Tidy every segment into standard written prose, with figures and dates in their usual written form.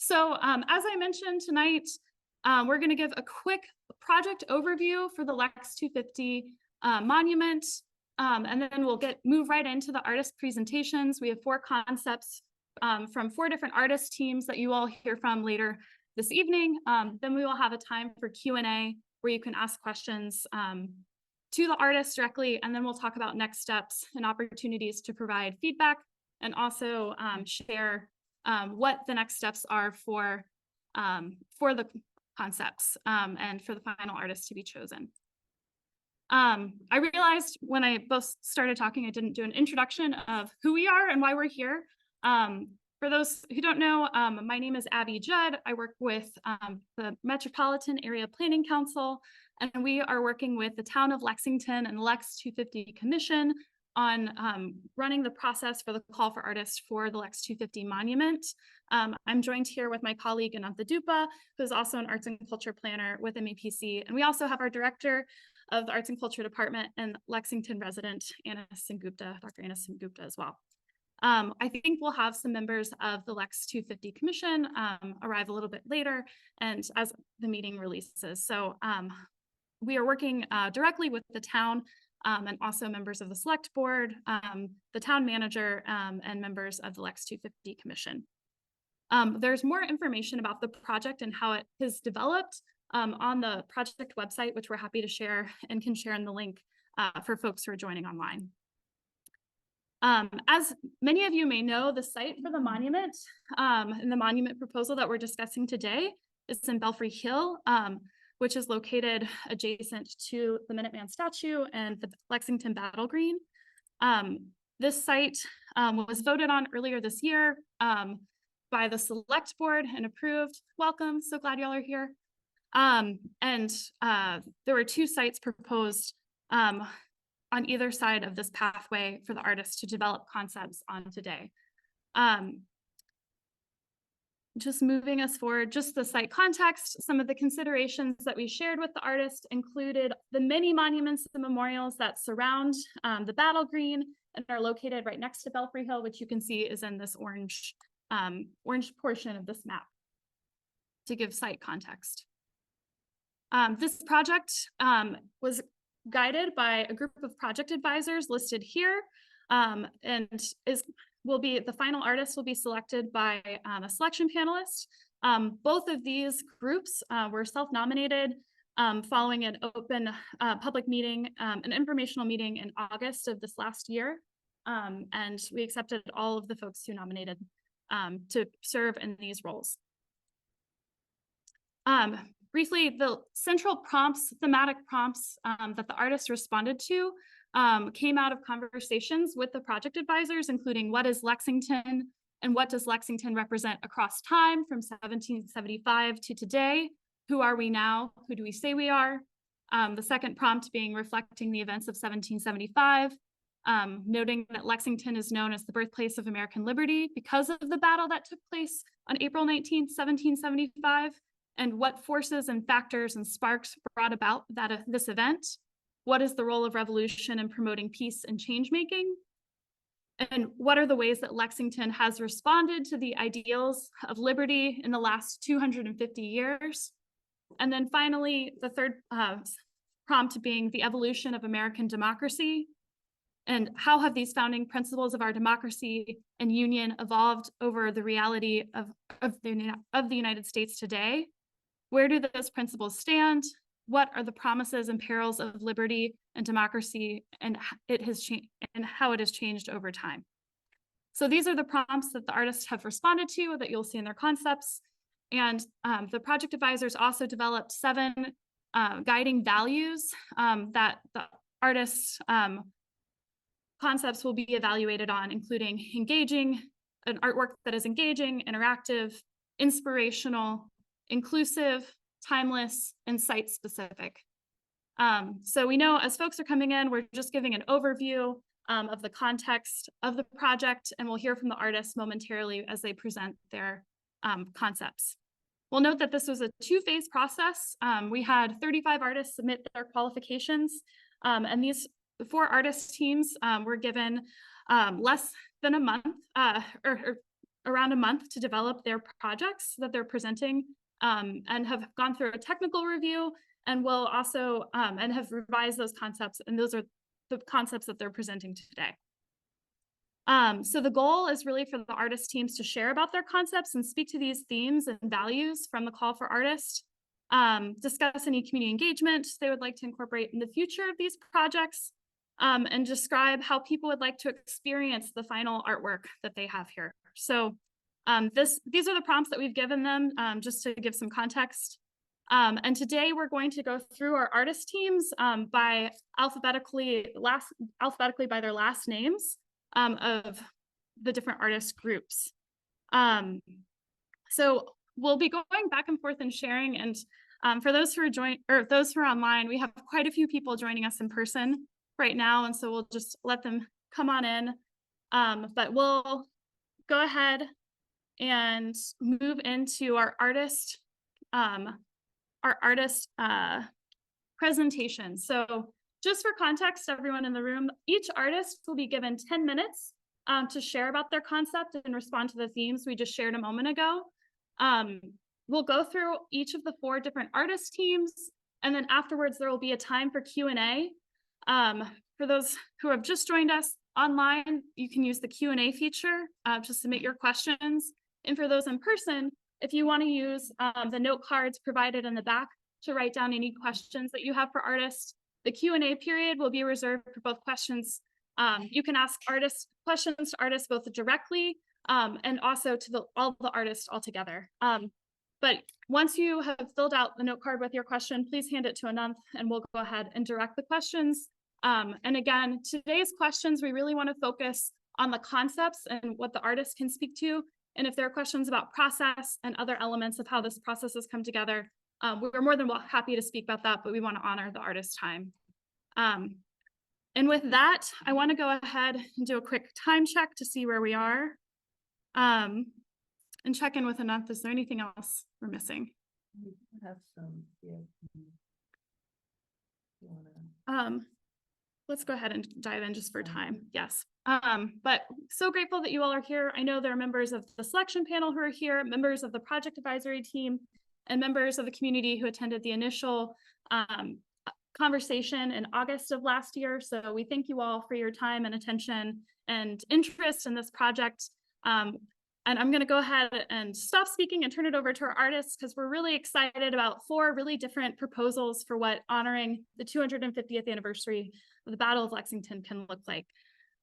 So as I mentioned tonight, we're going to give a quick project overview for the Lex250 monument, and then we'll move right into the artist presentations. We have 4 concepts from 4 different artist teams that you all hear from later this evening. Then we will have a time for Q&A where you can ask questions to the artist directly, and then we'll talk about next steps and opportunities to provide feedback and also share what the next steps are for the concepts and for the final artist to be chosen. I realized when I both started talking, I didn't do an introduction of who we are and why we're here. For those who don't know, my name is Abby Judd. I work with the Metropolitan Area Planning Council, and we are working with the town of Lexington and the Lex250 Commission on running the process for the call for artists for the Lex250 monument. I'm joined here with my colleague Anantha Dupa, who is also an arts and culture planner with MAPC. And we also have our director of the Arts and Culture Department and Lexington resident, Dr. Anna Sengupta as well. I think we'll have some members of the Lex250 Commission arrive a little bit later and as the meeting releases. So we are working directly with the town and also members of the select board, the town manager, and members of the Lex250 Commission. There's more information about the project and how it has developed on the project website, which we're happy to share and can share in the link for folks who are joining online. As many of you may know, the site for the monument and the monument proposal that we're discussing today is in Belfry Hill, which is located adjacent to the Minuteman statue and the Lexington Battle Green. This site was voted on earlier this year by the select board and approved. Welcome, so glad y'all are here. There were 2 sites proposed on either side of this pathway for the artists to develop concepts on today. Just moving us forward, just the site context, some of the considerations that we shared with the artist included the many monuments and memorials that surround the Battle Green and are located right next to Belfry Hill, which you can see is in this orange portion of this map to give site context. This project was guided by a group of project advisors listed here, and the final artist will be selected by a selection panelist. Both of these groups were self-nominated following an open public meeting, an informational meeting in August of this last year, and we accepted all of the folks who nominated to serve in these roles. Briefly, the central prompts, thematic prompts that the artist responded to came out of conversations with the project advisors, including what is Lexington and what does Lexington represent across time from 1775 to today? Who are we now? Who do we say we are? The second prompt being reflecting the events of 1775, noting that Lexington is known as the birthplace of American liberty because of the battle that took place on April 19th, 1775. And what forces and factors and sparks brought about this event? What is the role of revolution in promoting peace and change making? And what are the ways that Lexington has responded to the ideals of liberty in the last 250 years? And then finally, the third prompt being the evolution of American democracy. And how have these founding principles of our democracy and union evolved over the reality of the United States today? Where do those principles stand? What are the promises and perils of liberty and democracy, and how it has changed over time? So these are the prompts that the artists have responded to that you'll see in their concepts. And the project advisors also developed 7 guiding values that the artists' concepts will be evaluated on, including an artwork that is engaging, interactive, inspirational, inclusive, timeless, and site-specific. So we know as folks are coming in, we're just giving an overview of the context of the project, and we'll hear from the artists momentarily as they present their concepts. We'll note that this was a 2-phase process. We had 35 artists submit their qualifications, and these 4 artist teams were given less than a month, or around a month to develop their projects that they're presenting, and have gone through a technical review, and will also and have revised those concepts, and those are the concepts that they're presenting today. So the goal is really for the artist teams to share about their concepts and speak to these themes and values from the call for artists, discuss any community engagement they would like to incorporate in the future of these projects, and describe how people would like to experience the final artwork that they have here. So these are the prompts that we've given them, just to give some context. And today we're going to go through our artist teams by alphabetically by their last names of the different artist groups. So we'll be going back and forth and sharing. And for those who are those who are online, we have quite a few people joining us in person right now, and so we'll just let them come on in. But we'll go ahead and move into our artist presentation. So just for context, everyone in the room, each artist will be given 10 minutes to share about their concept and respond to the themes we just shared a moment ago. We'll go through each of the 4 different artist teams, and then afterwards there will be a time for Q&A. For those who have just joined us online, you can use the Q&A feature to submit your questions. And for those in person, if you want to use the note cards provided in the back to write down any questions that you have for artists, the Q&A period will be reserved for both questions. You can ask questions to artists both directly and also to all the artists altogether. But once you have filled out the note card with your question, please hand it to Ananth and we'll go ahead and direct the questions. And again, today's questions, we really want to focus on the concepts and what the artist can speak to. And if there are questions about process and other elements of how this process has come together, we're more than happy to speak about that, but we want to honor the artist's time. And with that, I want to go ahead and do a quick time check to see where we are. And check in with Ananth. Is there anything else we're missing? We have some, yeah. Let's go ahead and dive in just for time. Yes. But so grateful that you all are here. I know there are members of the selection panel who are here, members of the project advisory team, and members of the community who attended the initial conversation in August of last year. So we thank you all for your time and attention and interest in this project. And I'm going to go ahead and stop speaking and turn it over to our artists, because we're really excited about 4 really different proposals for what honoring the 250th anniversary of the Battle of Lexington can look like.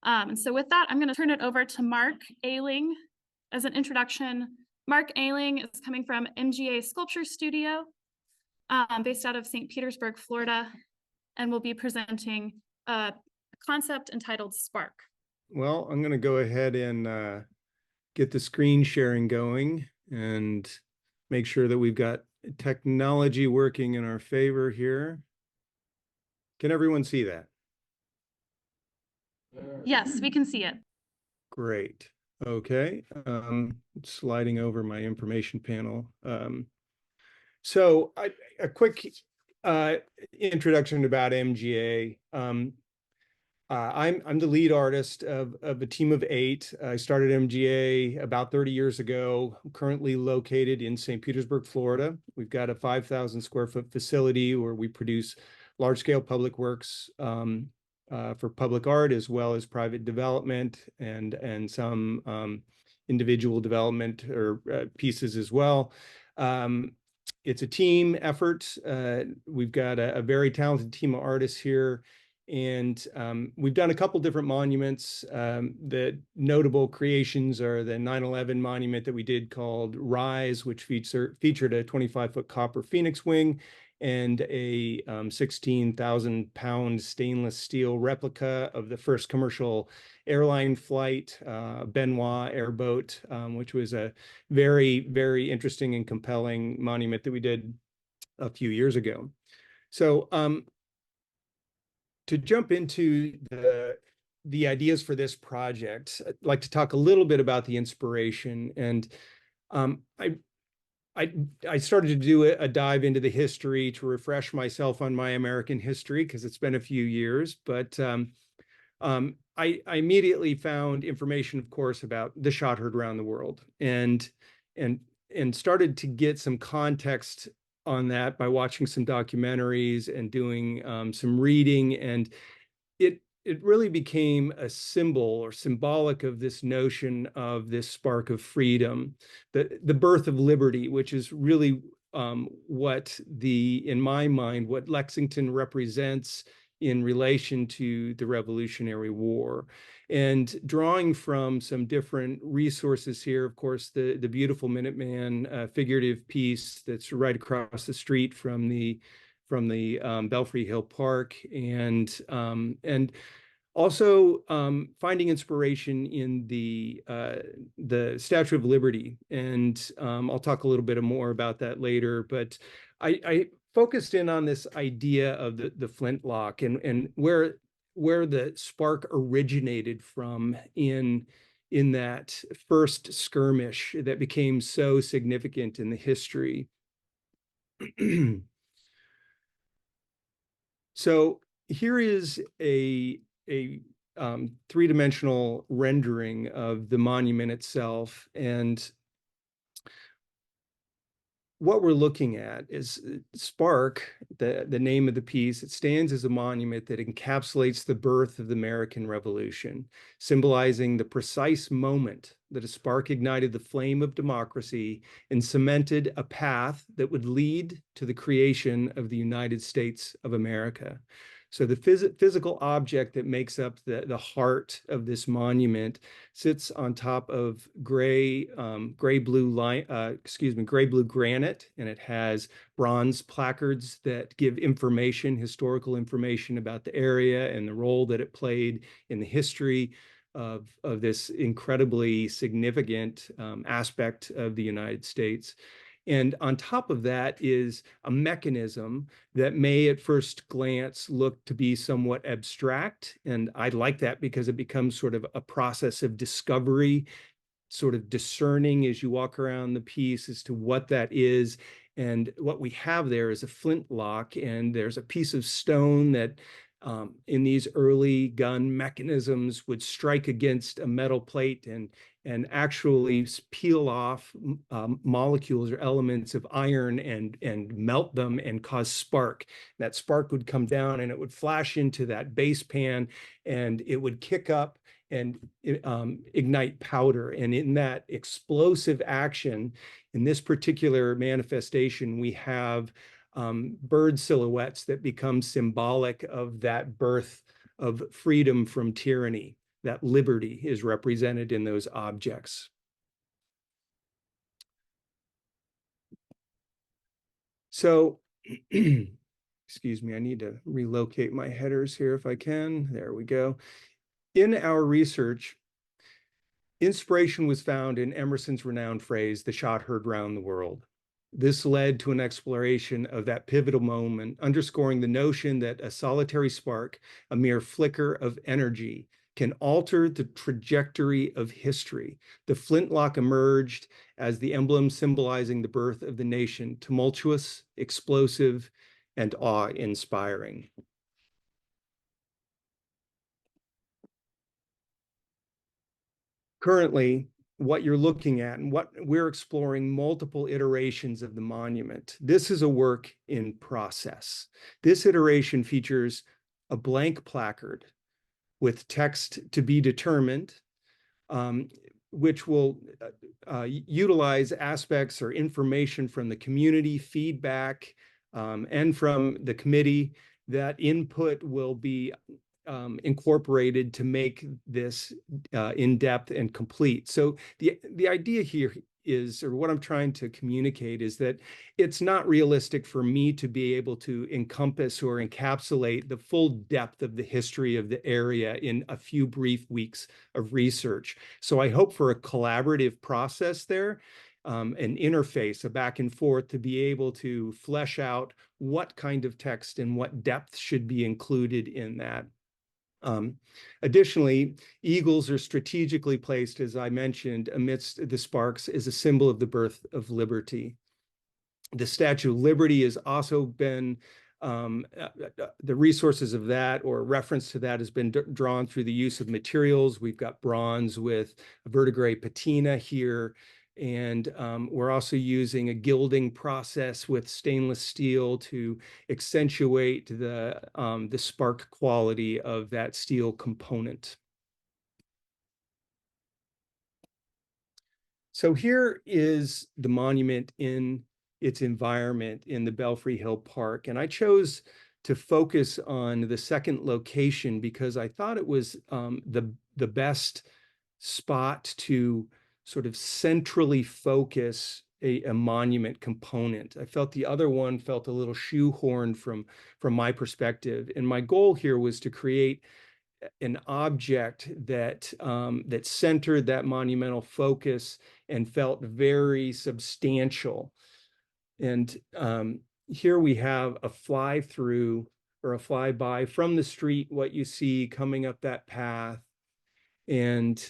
And so with that, I'm going to turn it over to Mark Aeling as an introduction. Mark Aeling is coming from MGA Sculpture Studio, based out of St. Petersburg, Florida, and will be presenting a concept entitled Spark. Well, I'm going to go ahead and get the screen sharing going and make sure that we've got technology working in our favor here. Can everyone see that? Yes, we can see it. Great. Okay. Sliding over my information panel. So a quick introduction about MGA. I'm the lead artist of a team of 8. I started MGA about 30 years ago. I'm currently located in St. Petersburg, Florida. We've got a 5,000 square foot facility where we produce large scale public works for public art, as well as private development and some individual development or pieces as well. It's a team effort. We've got a very talented team of artists here. And we've done a couple different monuments. The notable creations are the 9/11 monument that we did called Rise, which featured a 25-foot copper phoenix wing and a 16,000-pound stainless steel replica of the first commercial airline flight, Benoit airboat, which was a very, very interesting and compelling monument that we did a few years ago. So to jump into the ideas for this project, I'd like to talk a little bit about the inspiration. And I started to do a dive into the history to refresh myself on my American history, because it's been a few years. But I immediately found information, of course, about the shot heard around the world, and started to get some context on that by watching some documentaries and doing some reading, and it really became a symbol or symbolic of this notion of this spark of freedom, the birth of liberty, which is really what in my mind, what Lexington represents in relation to the Revolutionary War. And drawing from some different resources here, of course, the beautiful Minuteman figurative piece that's right across the street from the Belfry Hill Park, and also finding inspiration in the Statue of Liberty. And I'll talk a little bit more about that later, but I focused in on this idea of the flintlock and where the spark originated from in that first skirmish that became so significant in the history. So here is a three-dimensional rendering of the monument itself, and what we're looking at is Spark, the name of the piece. It stands as a monument that encapsulates the birth of the American Revolution, symbolizing the precise moment that a spark ignited the flame of democracy and cemented a path that would lead to the creation of the United States of America. So the physical object that makes up the heart of this monument sits on top of gray blue granite, and it has bronze placards that give historical information about the area and the role that it played in the history of this incredibly significant aspect of the United States. And on top of that is a mechanism that may at first glance look to be somewhat abstract. And I like that because it becomes sort of a process of discovery, sort of discerning as you walk around the piece as to what that is. And what we have there is a flintlock, and there's a piece of stone that in these early gun mechanisms would strike against a metal plate and actually peel off molecules or elements of iron and melt them and cause spark. That spark would come down and it would flash into that base pan, and it would kick up and ignite powder. And in that explosive action, in this particular manifestation, we have bird silhouettes that become symbolic of that birth of freedom from tyranny. That liberty is represented in those objects. So, excuse me, I need to relocate my headers here if I can. There we go. In our research, inspiration was found in Emerson's renowned phrase, "the shot heard round the world." This led to an exploration of that pivotal moment, underscoring the notion that a solitary spark, a mere flicker of energy, can alter the trajectory of history. The flintlock emerged as the emblem symbolizing the birth of the nation, tumultuous, explosive, and awe-inspiring. Currently, what you're looking at and what we're exploring multiple iterations of the monument. This is a work in process. This iteration features a blank placard with text to be determined, which will utilize aspects or information from the community feedback and from the committee. That input will be incorporated to make this in-depth and complete. So the idea here is, or what I'm trying to communicate is that it's not realistic for me to be able to encompass or encapsulate the full depth of the history of the area in a few brief weeks of research. So I hope for a collaborative process there, an interface, a back and forth to be able to flesh out what kind of text and what depth should be included in that. Additionally, eagles are strategically placed, as I mentioned, amidst the sparks as a symbol of the birth of liberty. The Statue of Liberty has also been The resources of that or reference to that has been drawn through the use of materials. We've got bronze with a verdigris patina here. And we're also using a gilding process with stainless steel to accentuate the spark quality of that steel component. So here is the monument in its environment in the Belfry Hill Park. And I chose to focus on the second location because I thought it was the best spot to sort of centrally focus a monument component. I felt the other one felt a little shoehorned from my perspective. And my goal here was to create an object that that centered that monumental focus and felt very substantial. And here we have a fly through or a flyby from the street, what you see coming up that path. And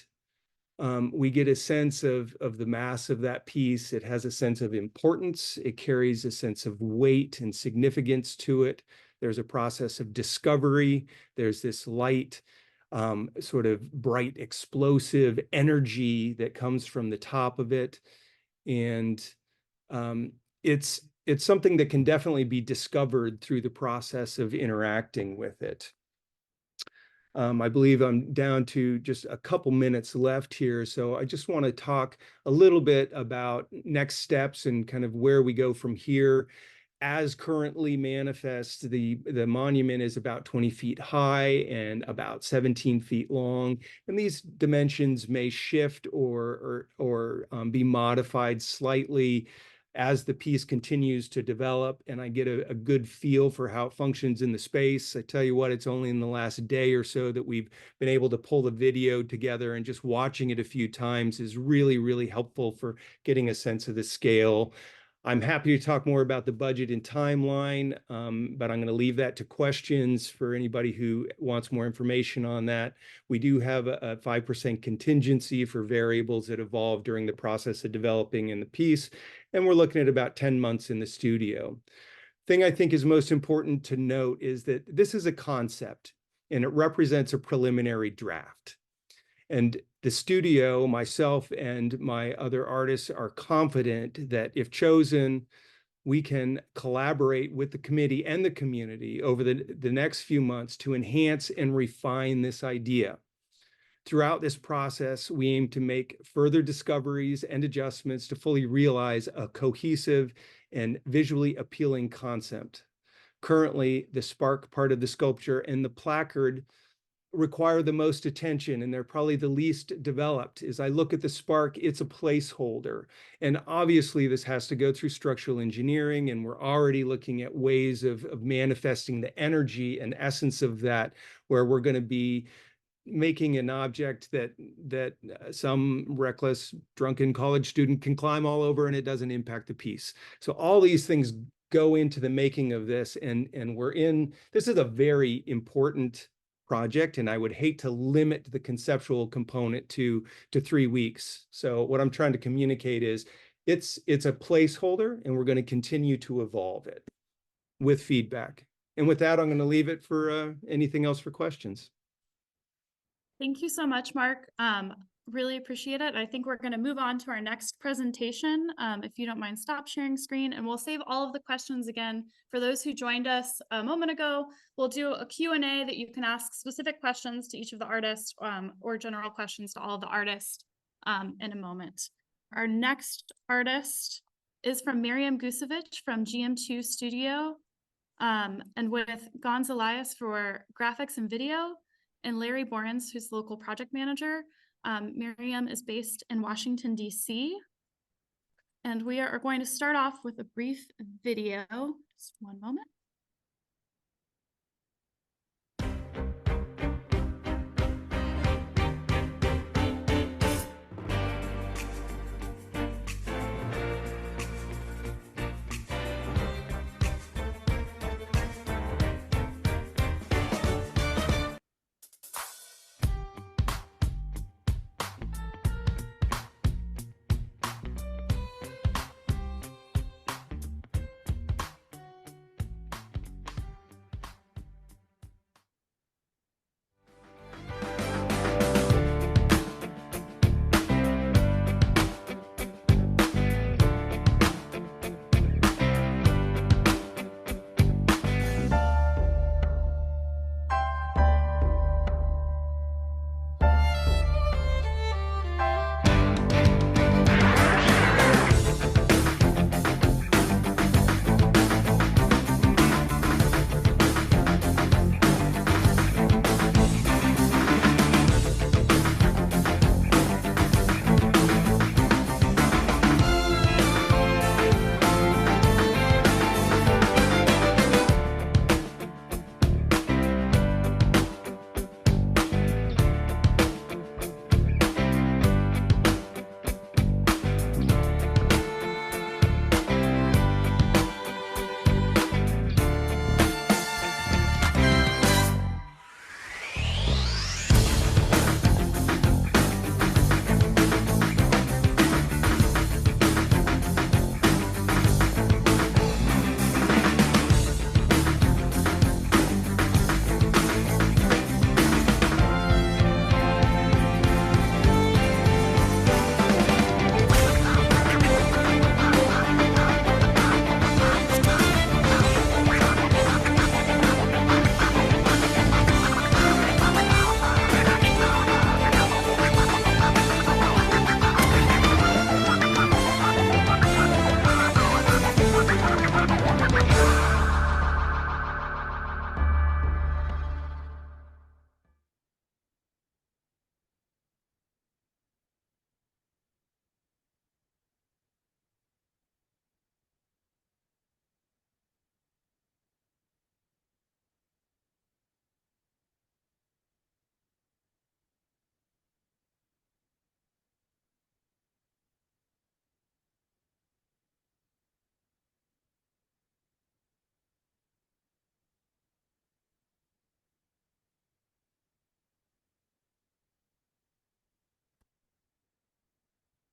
we get a sense of the mass of that piece. It has a sense of importance. It carries a sense of weight and significance to it. There's a process of discovery. There's this light, sort of bright, explosive energy that comes from the top of it. And it's something that can definitely be discovered through the process of interacting with it. I believe I'm down to just a couple minutes left here, so I just want to talk a little bit about next steps and kind of where we go from here. As currently manifest, the monument is about 20 feet high and about 17 feet long, and these dimensions may shift or be modified slightly as the piece continues to develop and I get a good feel for how it functions in the space. I tell you what, it's only in the last day or so that we've been able to pull the video together, and just watching it a few times is really, really helpful for getting a sense of the scale. I'm happy to talk more about the budget and timeline, but I'm going to leave that to questions for anybody who wants more information on that. We do have a 5% contingency for variables that evolve during the process of developing in the piece, and we're looking at about 10 months in the studio. Thing I think is most important to note is that this is a concept, and it represents a preliminary draft. And the studio, myself and my other artists are confident that if chosen, we can collaborate with the committee and the community over the next few months to enhance and refine this idea. Throughout this process, we aim to make further discoveries and adjustments to fully realize a cohesive and visually appealing concept. Currently, the spark part of the sculpture and the placard require the most attention, and they're probably the least developed. As I look at the spark, it's a placeholder. And obviously this has to go through structural engineering, and we're already looking at ways of manifesting the energy and essence of that, where we're going to be making an object that some reckless, drunken college student can climb all over and it doesn't impact the piece. So all these things go into the making of this, and this is a very important project, and I would hate to limit the conceptual component to 3 weeks. So what I'm trying to communicate is it's a placeholder, and we're going to continue to evolve it with feedback. And with that, I'm going to leave it for anything else for questions. Thank you so much, Mark. Really appreciate it. I think we're going to move on to our next presentation. If you don't mind, stop sharing screen, and we'll save all of the questions again for those who joined us a moment ago. We'll do a Q&A that you can ask specific questions to each of the artists, or general questions to all of the artists in a moment. Our next artist is from Miriam Gusevich from GM2 Studio, and with Gonzalez for graphics and video, and Larry Borens, who's the local project manager. Miriam is based in Washington, D.C. And we are going to start off with a brief video. Just one moment.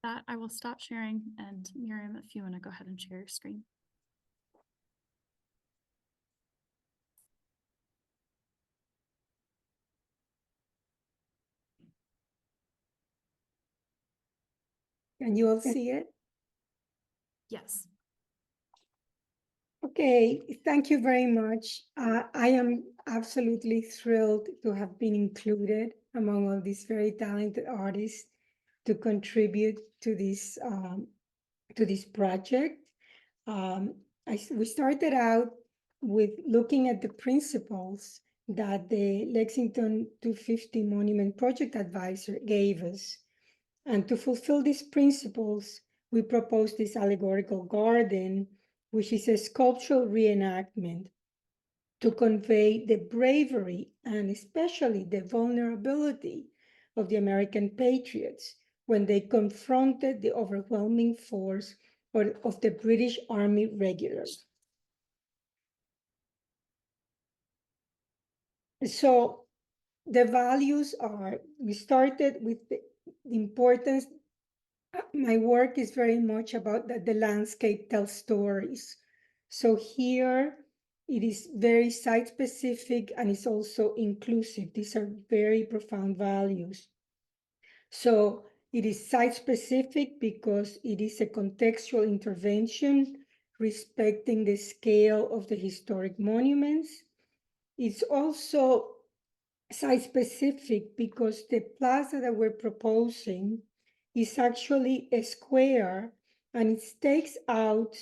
That I will stop sharing, and Miriam, if you want to go ahead and share your screen. Can you all see it? Yes. Okay, thank you very much. I am absolutely thrilled to have been included among all these very talented artists to contribute to this project. We started out with looking at the principles that the Lexington 250 Monument Project Advisor gave us. And to fulfill these principles, we proposed this allegorical garden, which is a sculptural reenactment to convey the bravery and especially the vulnerability of the American patriots when they confronted the overwhelming force of the British Army regulars. So the values are, we started with the importance. My work is very much about that the landscape tells stories. So here it is very site specific and it's also inclusive. These are very profound values. So it is site specific because it is a contextual intervention respecting the scale of the historic monuments. It's also site-specific because the plaza that we're proposing is actually a square and it stakes out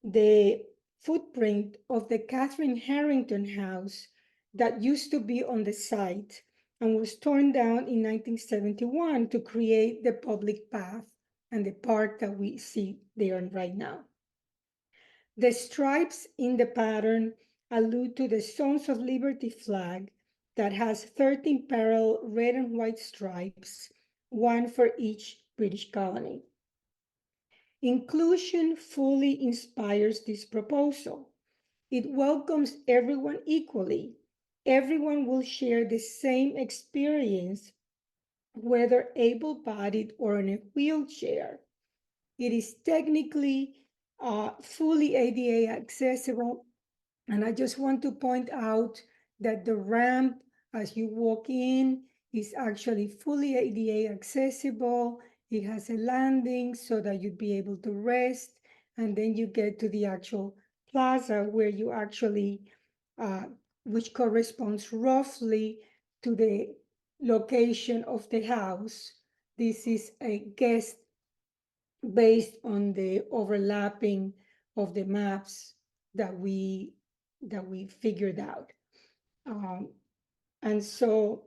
the footprint of the Catherine Harrington house that used to be on the site and was torn down in 1971 to create the public path and the park that we see there right now. The stripes in the pattern allude to the Sons of Liberty flag that has 13 parallel red and white stripes, one for each British colony. Inclusion fully inspires this proposal. It welcomes everyone equally. Everyone will share the same experience, whether able-bodied or in a wheelchair. It is technically fully ADA accessible. And I just want to point out that the ramp as you walk in is actually fully ADA accessible. It has a landing so that you'd be able to rest. And then you get to the actual plaza where you actually, which corresponds roughly to the location of the house. This is a guest based on the overlapping of the maps that we figured out. And so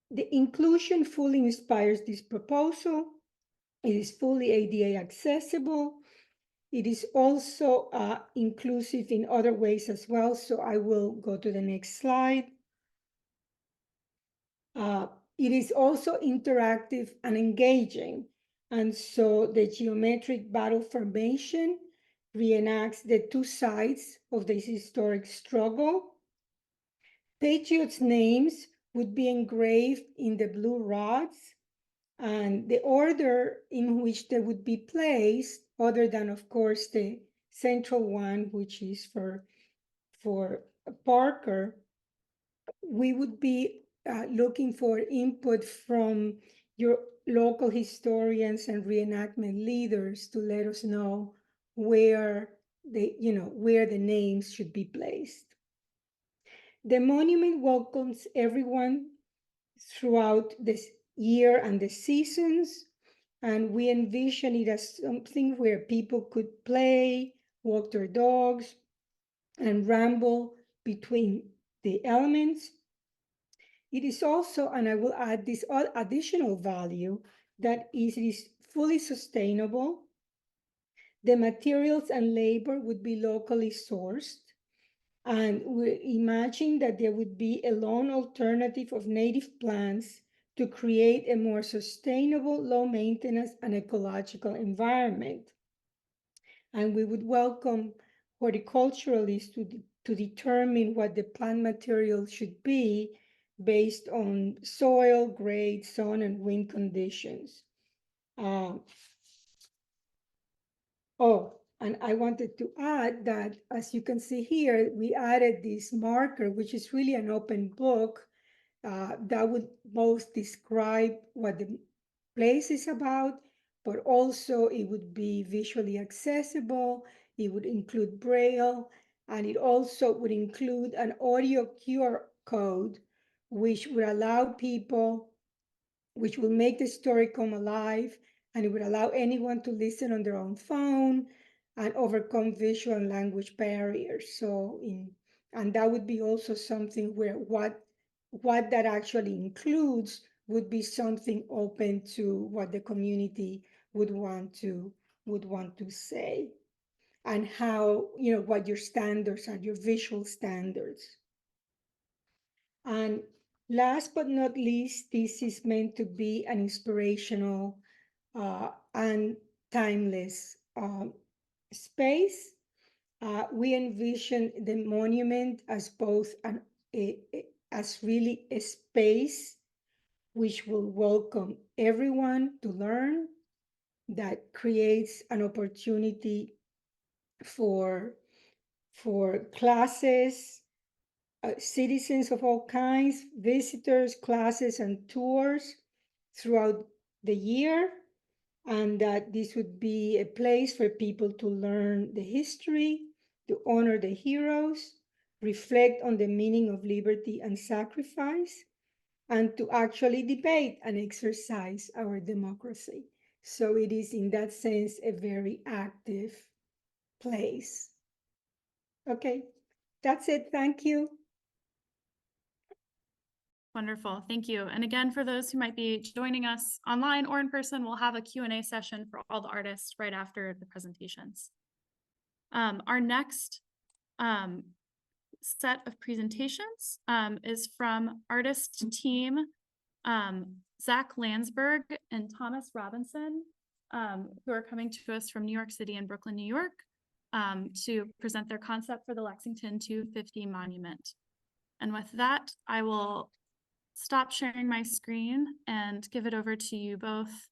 the inclusion fully inspires this proposal. It is fully ADA accessible. It is also inclusive in other ways as well. So I will go to the next slide. It is also interactive and engaging. And so the geometric battle formation reenacts the two sides of this historic struggle. Patriots' names would be engraved in the blue rods, and the order in which they would be placed, other than, of course, the central one, which is for Parker, we would be looking for input from your local historians and reenactment leaders to let us know where the names should be placed. The monument welcomes everyone throughout this year and the seasons, and we envision it as something where people could play, walk their dogs, and ramble between the elements. It is also, and I will add this additional value, that it is fully sustainable. The materials and labor would be locally sourced. And we imagine that there would be a lone alternative of native plants to create a more sustainable, low maintenance, and ecological environment. And we would welcome horticulturalists to determine what the plant material should be based on soil, grade, sun, and wind conditions. Uh, Oh, and I wanted to add that, as you can see here, we added this marker, which is really an open book that would most describe what the place is about, but also it would be visually accessible. It would include Braille, and it also would include an audio QR code, which would allow people, which will make the story come alive, and it would allow anyone to listen on their own phone and overcome visual and language barriers. And that would be also something where what that actually includes would be something open to what the community would want to say, and how, what your standards are, your visual standards. And last but not least, this is meant to be an inspirational and timeless space. We envision the monument as both as really a space which will welcome everyone to learn, that creates an opportunity for classes, citizens of all kinds, visitors, classes, and tours throughout the year, and that this would be a place for people to learn the history, to honor the heroes, reflect on the meaning of liberty and sacrifice, and to actually debate and exercise our democracy. So it is, in that sense, a very active place. Okay, that's it. Thank you. Wonderful, thank you. And again, for those who might be joining us online or in person, we'll have a Q&A session for all the artists right after the presentations. Our next set of presentations is from artist team Zach Landsberg and Thomas Robinson, who are coming to us from New York City and Brooklyn, New York, to present their concept for the Lexington 250 monument. And with that, I will stop sharing my screen and give it over to you both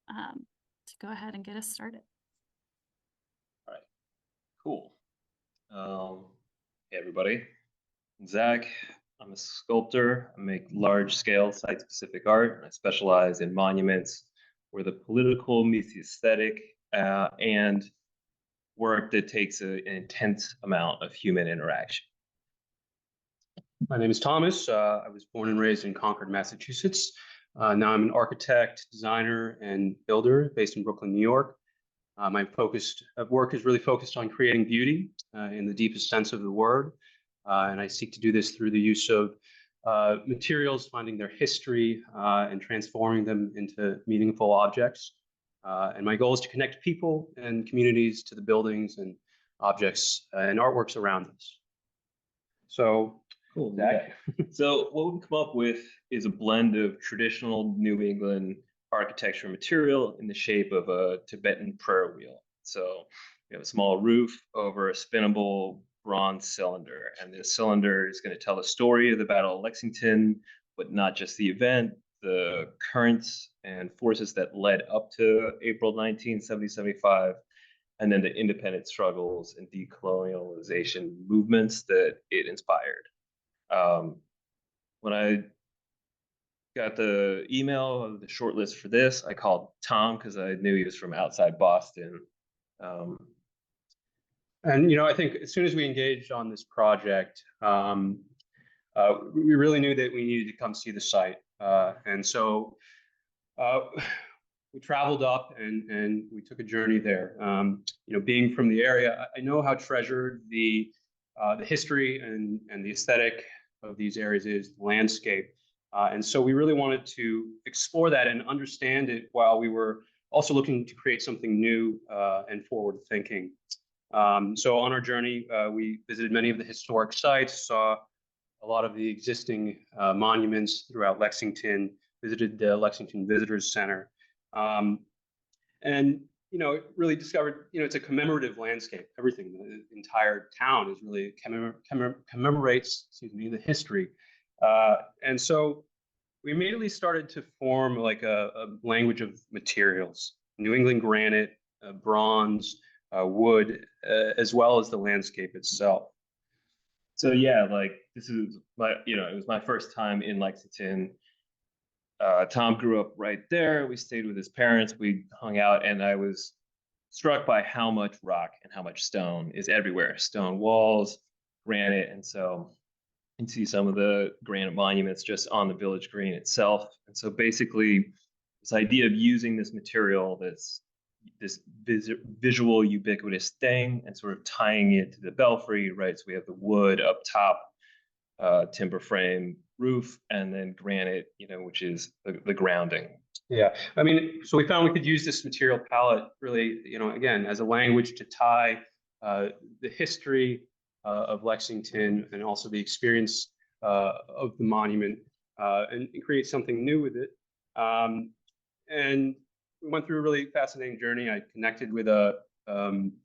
to go ahead and get us started. All right, cool. Hey everybody, I'm Zach. I'm a sculptor. I make large-scale site-specific art, and I specialize in monuments where the political meets the aesthetic, and work that takes an intense amount of human interaction. My name is Thomas. I was born and raised in Concord, Massachusetts. Now I'm an architect, designer, and builder based in Brooklyn, New York. My focus of work is really focused on creating beauty in the deepest sense of the word. And I seek to do this through the use of materials, finding their history, and transforming them into meaningful objects. And my goal is to connect people and communities to the buildings and objects and artworks around us. So, cool, Zach. So what we've come up with is a blend of traditional New England architecture material in the shape of a Tibetan prayer wheel. So we have a small roof over a spinnable bronze cylinder, and this cylinder is going to tell the story of the Battle of Lexington, but not just the event, the currents and forces that led up to April 1975, and then the independence struggles and decolonialization movements that it inspired. When I got the email of the shortlist for this, I called Tom because I knew he was from outside Boston. And I think as soon as we engaged on this project, we really knew that we needed to come see the site. And so we traveled up and we took a journey there. Being from the area, I know how treasured the history and the aesthetic of these areas is, the landscape. And so we really wanted to explore that and understand it while we were also looking to create something new and forward thinking. So on our journey, we visited many of the historic sites, saw a lot of the existing monuments throughout Lexington, visited the Lexington Visitors Center, and really discovered it's a commemorative landscape. Everything, the entire town is really commemorates the history, and so we immediately started to form like a language of materials, New England granite, bronze, wood, as well as the landscape itself. So yeah, like this is my, it was my first time in Lexington. Tom grew up right there. We stayed with his parents. We hung out, and I was struck by how much rock and how much stone is everywhere. Stone walls, granite, and so you can see some of the granite monuments just on the village green itself. And so basically, this idea of using this material, this visual ubiquitous thing, and sort of tying it to the belfry, right? So we have the wood up top, timber frame roof, and then granite, which is the grounding. Yeah, I mean, so we found we could use this material palette really, again, as a language to tie the history of Lexington and also the experience of the monument and create something new with it. And we went through a really fascinating journey. I connected with a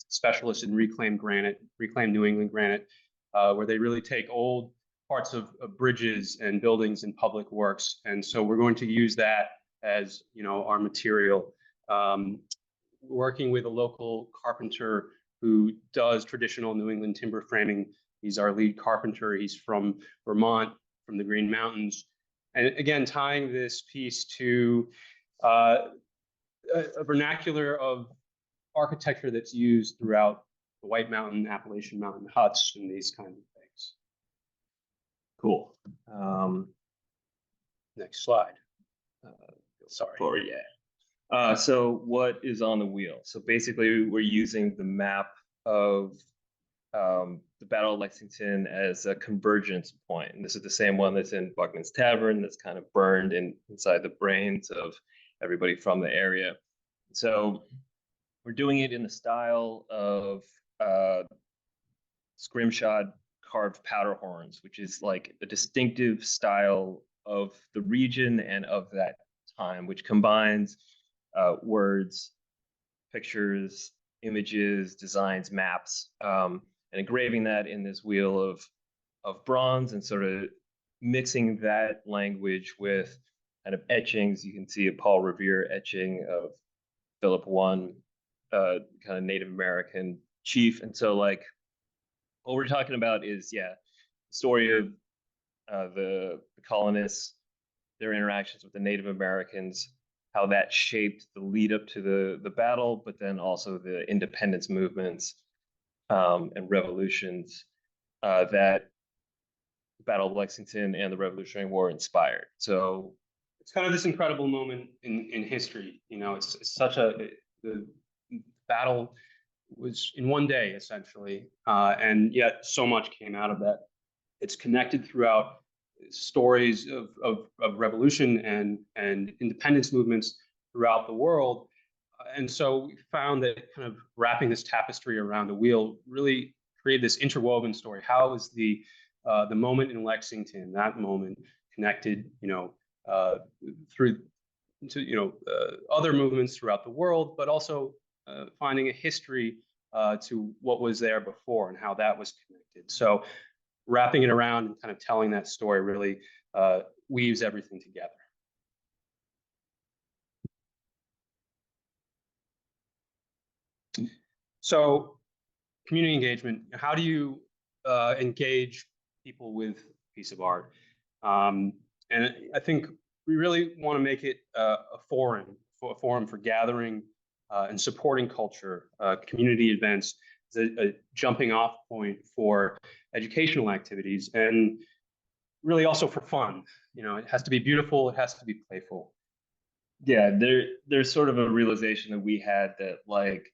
specialist in reclaimed New England granite, where they really take old parts of bridges and buildings and public works. And so we're going to use that as our material. Working with a local carpenter who does traditional New England timber framing. He's our lead carpenter. He's from Vermont, from the Green Mountains. And again, tying this piece to a vernacular of architecture that's used throughout the White Mountain, Appalachian Mountain huts, and these kinds of things. Cool. Next slide. Sorry. Forward, yeah. So what is on the wheel? So basically, we're using the map of the Battle of Lexington as a convergence point. And this is the same one that's in Buckman's Tavern that's kind of burned inside the brains of everybody from the area. So we're doing it in the style of scrimshod carved powder horns, which is like a distinctive style of the region and of that time, which combines words, pictures, images, designs, maps, and engraving that in this wheel of bronze and sort of mixing that language with kind of etchings. You can see a Paul Revere etching of Philip I, kind of Native American chief. And so like what we're talking about is, the story of the colonists, their interactions with the Native Americans, how that shaped the lead up to the battle, but then also the independence movements and revolutions that the Battle of Lexington and the Revolutionary War inspired. So it's kind of this incredible moment in history. It's such the battle was in one day essentially, and yet so much came out of that. It's connected throughout stories of revolution and independence movements throughout the world. And so we found that kind of wrapping this tapestry around the wheel really created this interwoven story. How is the moment in Lexington, that moment, connected, through to other movements throughout the world, but also finding a history to what was there before and how that was connected. So wrapping it around and kind of telling that story really weaves everything together. So community engagement, how do you engage people with a piece of art? And I think we really want to make it a forum for gathering and supporting culture, community events, a jumping off point for educational activities, and really also for fun. It has to be beautiful, it has to be playful. Yeah, there's sort of a realization that we had that like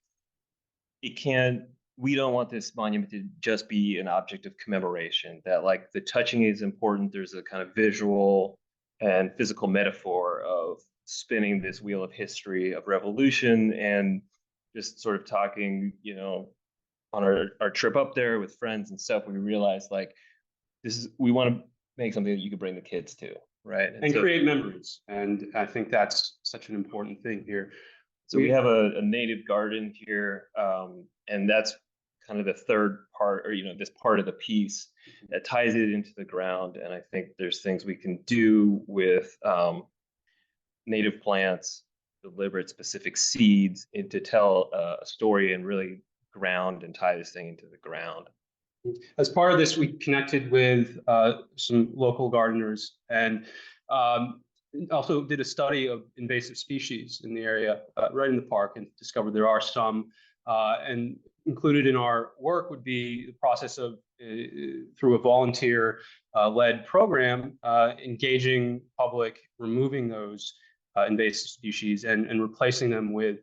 we don't want this monument to just be an object of commemoration, that like the touching is important. There's a kind of visual and physical metaphor of spinning this wheel of history of revolution, and just sort of talking, on our trip up there with friends and stuff, we realized like we want to make something that you could bring the kids to, right? And so, create memories. And I think that's such an important thing here. So we have a native garden here, and that's kind of the third part, or this part of the piece that ties it into the ground. And I think there's things we can do with native plants, deliberate specific seeds, and to tell a story and really ground and tie this thing into the ground. As part of this, we connected with some local gardeners and also did a study of invasive species in the area right in the park, and discovered there are some. And included in our work would be the process of, through a volunteer-led program, engaging public, removing those invasive species and replacing them with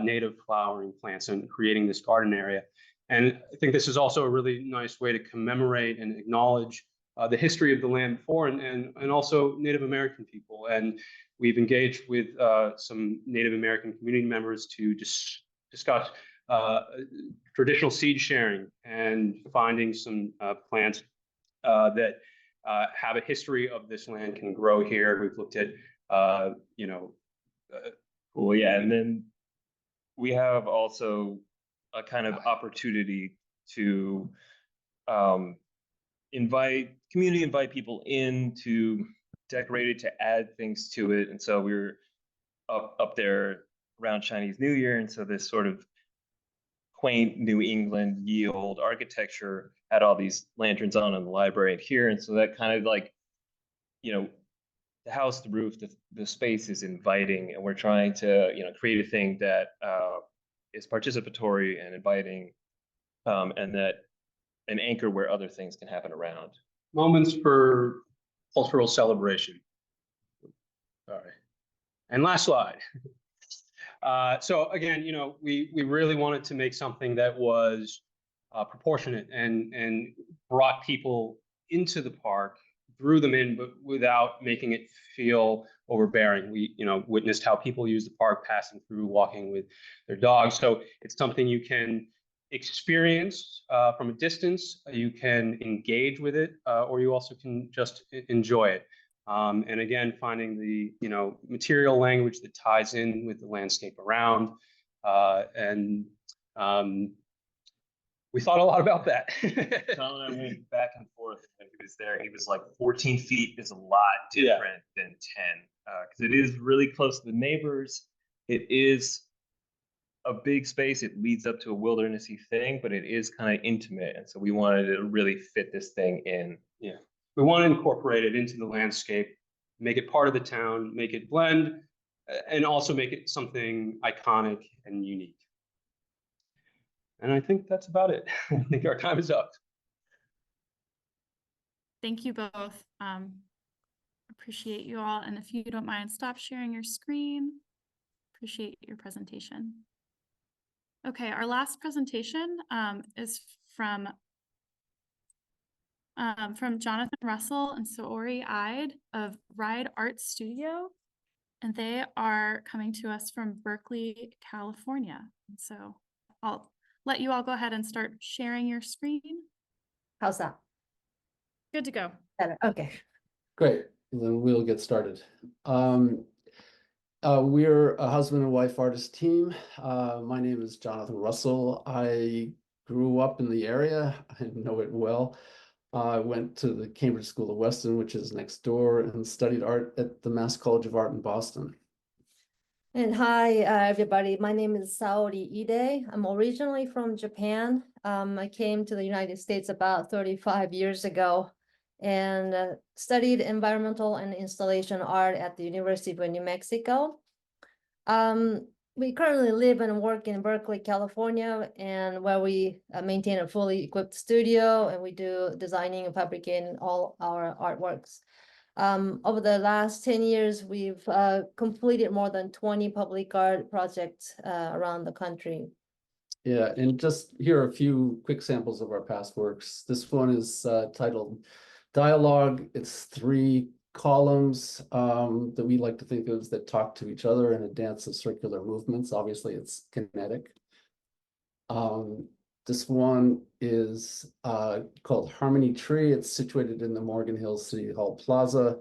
native flowering plants, and creating this garden area. And I think this is also a really nice way to commemorate and acknowledge the history of the land before, and also Native American people. And we've engaged with some Native American community members to discuss traditional seed sharing and finding some plants that have a history of this land, can grow here. We've looked at, Well, yeah, and then we have also a kind of opportunity to invite people in to decorate it, to add things to it. And so we were up there around Chinese New Year, and so this sort of quaint New England ye old architecture had all these lanterns on in the library and here, and so that kind of like, the house, the roof, the space is inviting, and we're trying to create a thing that is participatory and inviting, and that an anchor where other things can happen around. moments for cultural celebration. Sorry. And last slide. So again, we really wanted to make something that was proportionate and brought people into the park, drew them in, but without making it feel overbearing. We, witnessed how people use the park, passing through, walking with their dogs. So it's something you can experience from a distance, you can engage with it, or you also can just enjoy it. And again, finding the material language that ties in with the landscape around, and we thought a lot about that. Tom and I went back and forth when he was there. He was like, 14 feet is a lot different than 10, because it is really close to the neighbors. It is a big space. It leads up to a wildernessy thing, but it is kind of intimate. And so we wanted to really fit this thing in. Yeah, we want to incorporate it into the landscape, make it part of the town, make it blend, and also make it something iconic and unique. And I think that's about it. I think our time is up. Thank you both. Appreciate you all. And if you don't mind, stop sharing your screen. Appreciate your presentation. Okay, our last presentation is from Jonathan Russell and Saori Ide of Ride Art Studio. And they are coming to us from Berkeley, California. And so I'll let you all go ahead and start sharing your screen. How's that? Good to go. Better. Okay. Great, then we'll get started. We're a husband and wife artist team. My name is Jonathan Russell. I grew up in the area. I know it well. I went to the Cambridge School of Weston, which is next door, and studied art at the Mass College of Art in Boston. And hi, everybody. My name is Saori Ide. I'm originally from Japan. I came to the United States about 35 years ago and studied environmental and installation art at the University of New Mexico. We currently live and work in Berkeley, California, and where we maintain a fully equipped studio, and we do designing and fabricating all our artworks. Over the last 10 years, we've completed more than 20 public art projects around the country. Yeah, and just here are a few quick samples of our past works. This one is titled Dialogue. It's 3 columns that we like to think of that talk to each other in a dance of circular movements. Obviously, it's kinetic. This one is called Harmony Tree. It's situated in the Morgan Hills City Hall Plaza.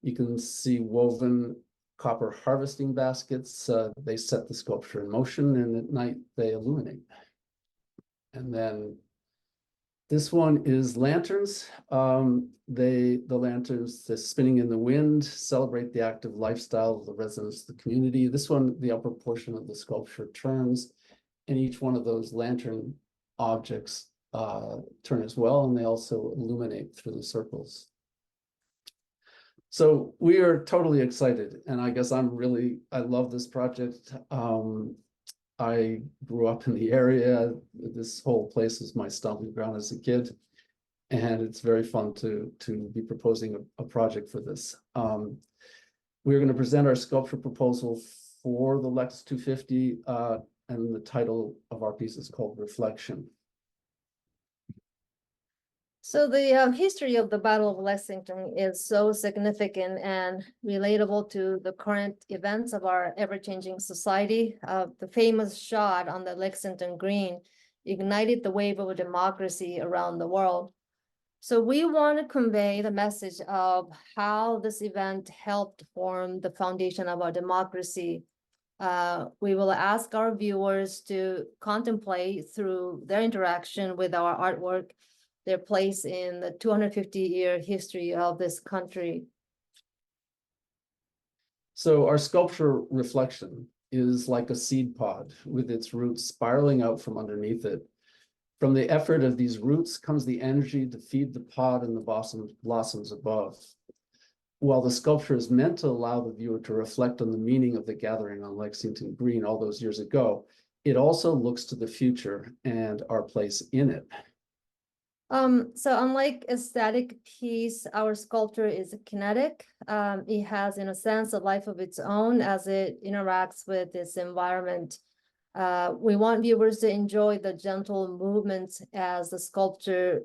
You can see woven copper harvesting baskets. They set the sculpture in motion, and at night they illuminate. And then this one is lanterns. The lanterns, the spinning in the wind, celebrate the active lifestyle of the residents of the community. This one, the upper portion of the sculpture turns, and each one of those lantern objects turn as well, and they also illuminate through the circles. So we are totally excited, and I guess I love this project. I grew up in the area. This whole place is my stomping ground as a kid, and it's very fun to be proposing a project for this. We're going to present our sculpture proposal for the Lex250, and the title of our piece is called Reflection. So the history of the Battle of Lexington is so significant and relatable to the current events of our ever-changing society. The famous shot on the Lexington Green ignited the wave of democracy around the world. So we want to convey the message of how this event helped form the foundation of our democracy. We will ask our viewers to contemplate through their interaction with our artwork their place in the 250-year history of this country. So our sculpture Reflection is like a seed pod with its roots spiraling out from underneath it. From the effort of these roots comes the energy to feed the pod and the blossoms above. While the sculpture is meant to allow the viewer to reflect on the meaning of the gathering on Lexington Green all those years ago, it also looks to the future and our place in it. So unlike a static piece, our sculpture is kinetic. It has, in a sense, a life of its own as it interacts with its environment. We want viewers to enjoy the gentle movements as the sculpture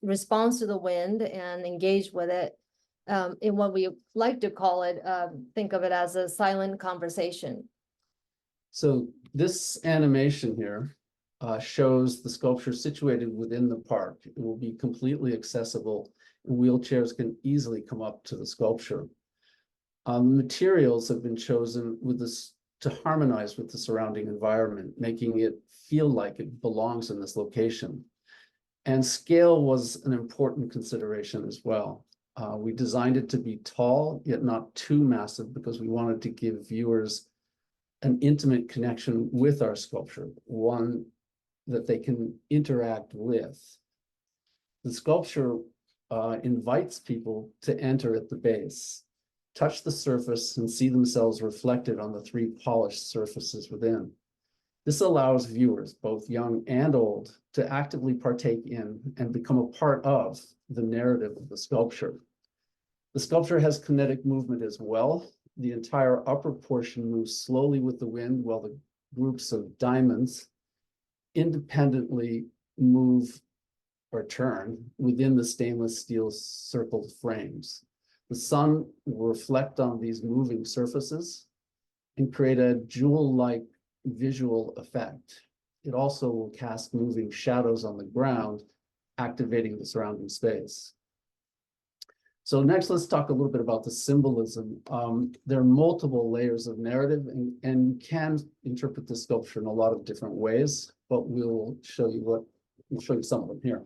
responds to the wind and engage with it in what we like to call it, think of it as a silent conversation. So this animation here shows the sculpture situated within the park. It will be completely accessible, and wheelchairs can easily come up to the sculpture. Materials have been chosen with this to harmonize with the surrounding environment, making it feel like it belongs in this location. And scale was an important consideration as well. We designed it to be tall, yet not too massive, because we wanted to give viewers an intimate connection with our sculpture, one that they can interact with. The sculpture invites people to enter at the base, touch the surface, and see themselves reflected on the three polished surfaces within. This allows viewers, both young and old, to actively partake in and become a part of the narrative of the sculpture. The sculpture has kinetic movement as well. The entire upper portion moves slowly with the wind, while the groups of diamonds independently move or turn within the stainless steel circled frames. The sun will reflect on these moving surfaces and create a jewel-like visual effect. It also will cast moving shadows on the ground, activating the surrounding space. So next, let's talk a little bit about the symbolism. There are multiple layers of narrative, and you can interpret the sculpture in a lot of different ways, but we'll show you some of them here.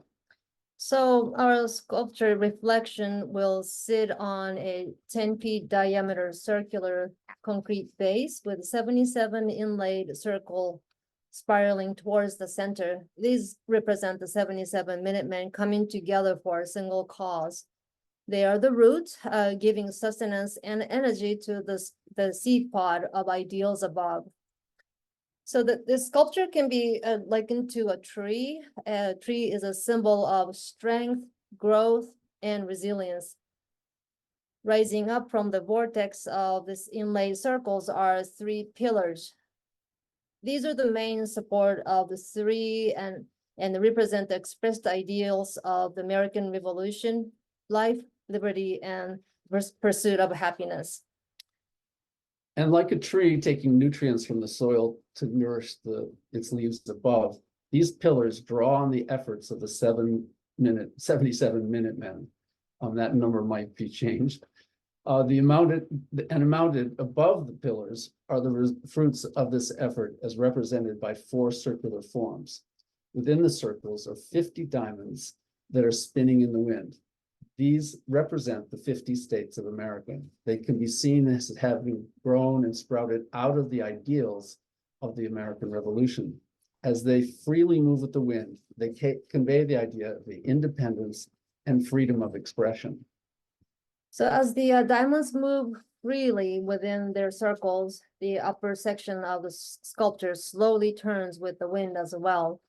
So our sculpture Reflection will sit on a 10 feet diameter circular concrete base with 77 inlaid circle spiraling towards the center. These represent the 77 Minutemen coming together for a single cause. They are the root, giving sustenance and energy to the seed pod of ideals above. So the sculpture can be likened to a tree. A tree is a symbol of strength, growth, and resilience. Rising up from the vortex of this inlaid circles are three pillars. These are the main support of the three and represent the expressed ideals of the American Revolution: life, liberty, and pursuit of happiness. And like a tree taking nutrients from the soil to nourish its leaves above, these pillars draw on the efforts of the 77 Minutemen. That number might be changed. Mounted above the pillars are the fruits of this effort, as represented by four circular forms. Within the circles are 50 diamonds that are spinning in the wind. These represent the 50 states of America. They can be seen as having grown and sprouted out of the ideals of the American Revolution. As they freely move with the wind, they convey the idea of the independence and freedom of expression. So as the diamonds move freely within their circles, the upper section of the sculpture slowly turns with the wind as well.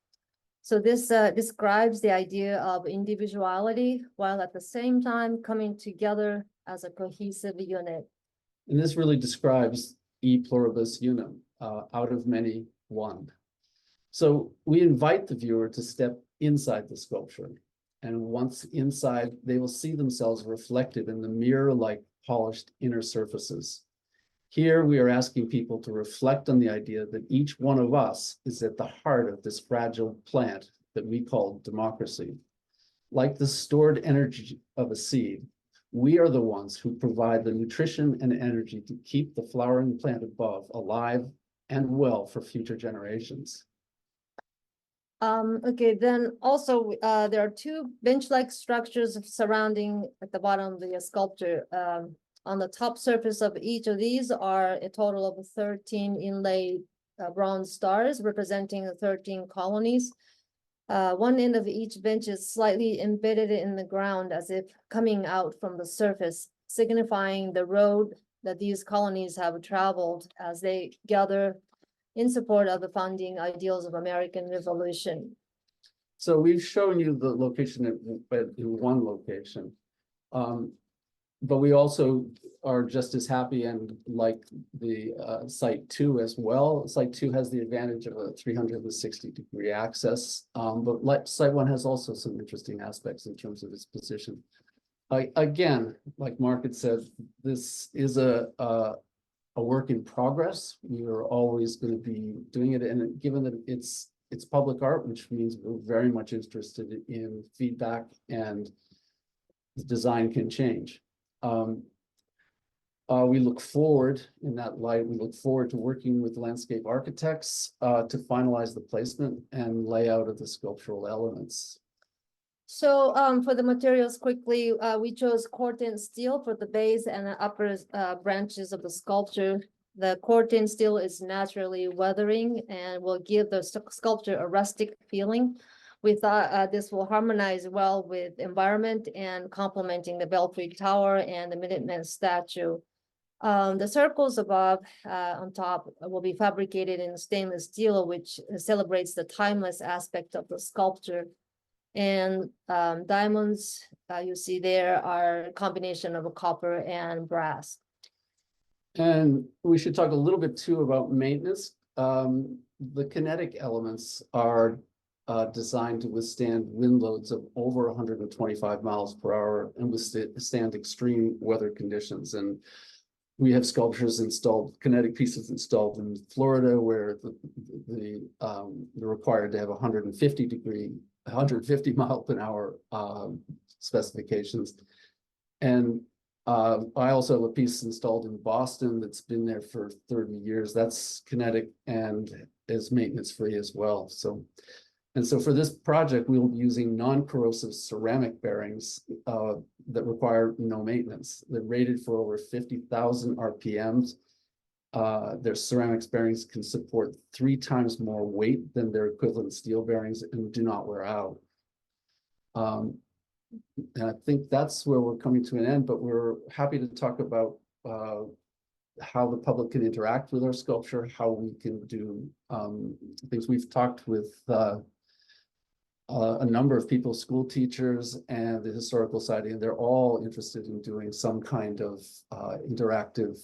So this describes the idea of individuality while at the same time coming together as a cohesive unit. And this really describes e pluribus unum, out of many, one. So we invite the viewer to step inside the sculpture. And once inside, they will see themselves reflected in the mirror-like polished inner surfaces. Here, we are asking people to reflect on the idea that each one of us is at the heart of this fragile plant that we call democracy. Like the stored energy of a seed, we are the ones who provide the nutrition and energy to keep the flowering plant above alive and well for future generations. Okay, then also there are two bench-like structures surrounding at the bottom of the sculpture. On the top surface of each of these are a total of 13 inlaid bronze stars representing the 13 colonies. One end of each bench is slightly embedded in the ground as if coming out from the surface, signifying the road that these colonies have traveled as they gather in support of the founding ideals of American Revolution. So we've shown you the location in one location. But we also are just as happy and like the site 2 as well. Site 2 has the advantage of a 360-degree access, but site 1 has also some interesting aspects in terms of its position. Again, like Mark had said, this is a work in progress. We are always going to be doing it, and given that it's public art, which means we're very much interested in feedback, and the design can change. We look forward, in that light, we look forward to working with landscape architects to finalize the placement and layout of the sculptural elements. So for the materials quickly, we chose corten steel for the base and the upper branches of the sculpture. The corten steel is naturally weathering and will give the sculpture a rustic feeling. We thought this will harmonize well with environment and complementing the Belfry Tower and the Minuteman statue. The circles above on top will be fabricated in stainless steel, which celebrates the timeless aspect of the sculpture. And diamonds you see there are a combination of a copper and brass. And we should talk a little bit too about maintenance. The kinetic elements are designed to withstand wind loads of over 125 miles per hour and withstand extreme weather conditions. And we have sculptures installed, kinetic pieces installed in Florida, where they're required to have 150 mile per hour specifications. And I also have a piece installed in Boston that's been there for 30 years. That's kinetic and is maintenance free as well. So for this project, we'll be using non-corrosive ceramic bearings that require no maintenance. They're rated for over 50,000 RPMs. Their ceramics bearings can support 3 times more weight than their equivalent steel bearings and do not wear out. And I think that's where we're coming to an end, but we're happy to talk about how the public can interact with our sculpture, how we can do things. We've talked with a number of people, school teachers and the Historical Society, and they're all interested in doing some kind of interactive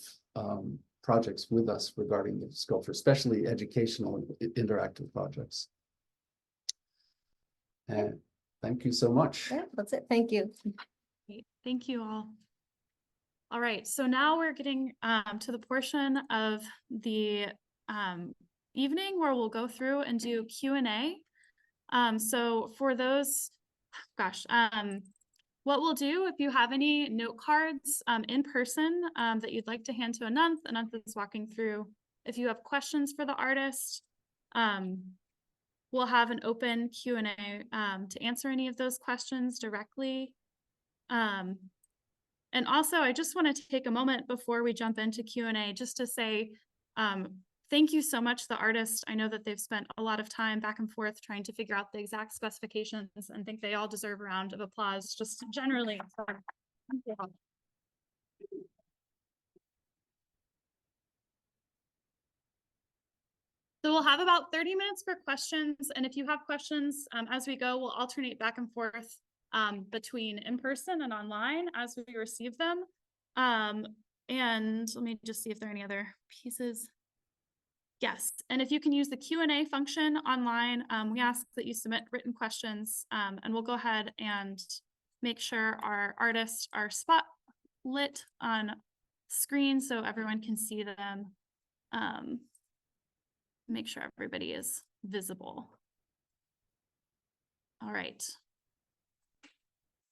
projects with us regarding the sculpture, especially educational interactive projects. And thank you so much. Yeah, that's it. Thank you. Great. Thank you all. All right, so now we're getting to the portion of the evening where we'll go through and do Q&A. So for those, what we'll do, if you have any note cards in person that you'd like to hand to Ananth is walking through. If you have questions for the artist, we'll have an open Q&A to answer any of those questions directly. And also, I just want to take a moment before we jump into Q&A just to say thank you so much, the artists. I know that they've spent a lot of time back and forth trying to figure out the exact specifications, and think they all deserve a round of applause just generally. So, thank you. So we'll have about 30 minutes for questions. And if you have questions as we go, we'll alternate back and forth between in person and online as we receive them. And let me just see if there are any other pieces. Yes, and if you can use the Q&A function online, we ask that you submit written questions, and we'll go ahead and make sure our artists are spot lit on screen so everyone can see them. Make sure everybody is visible. All right.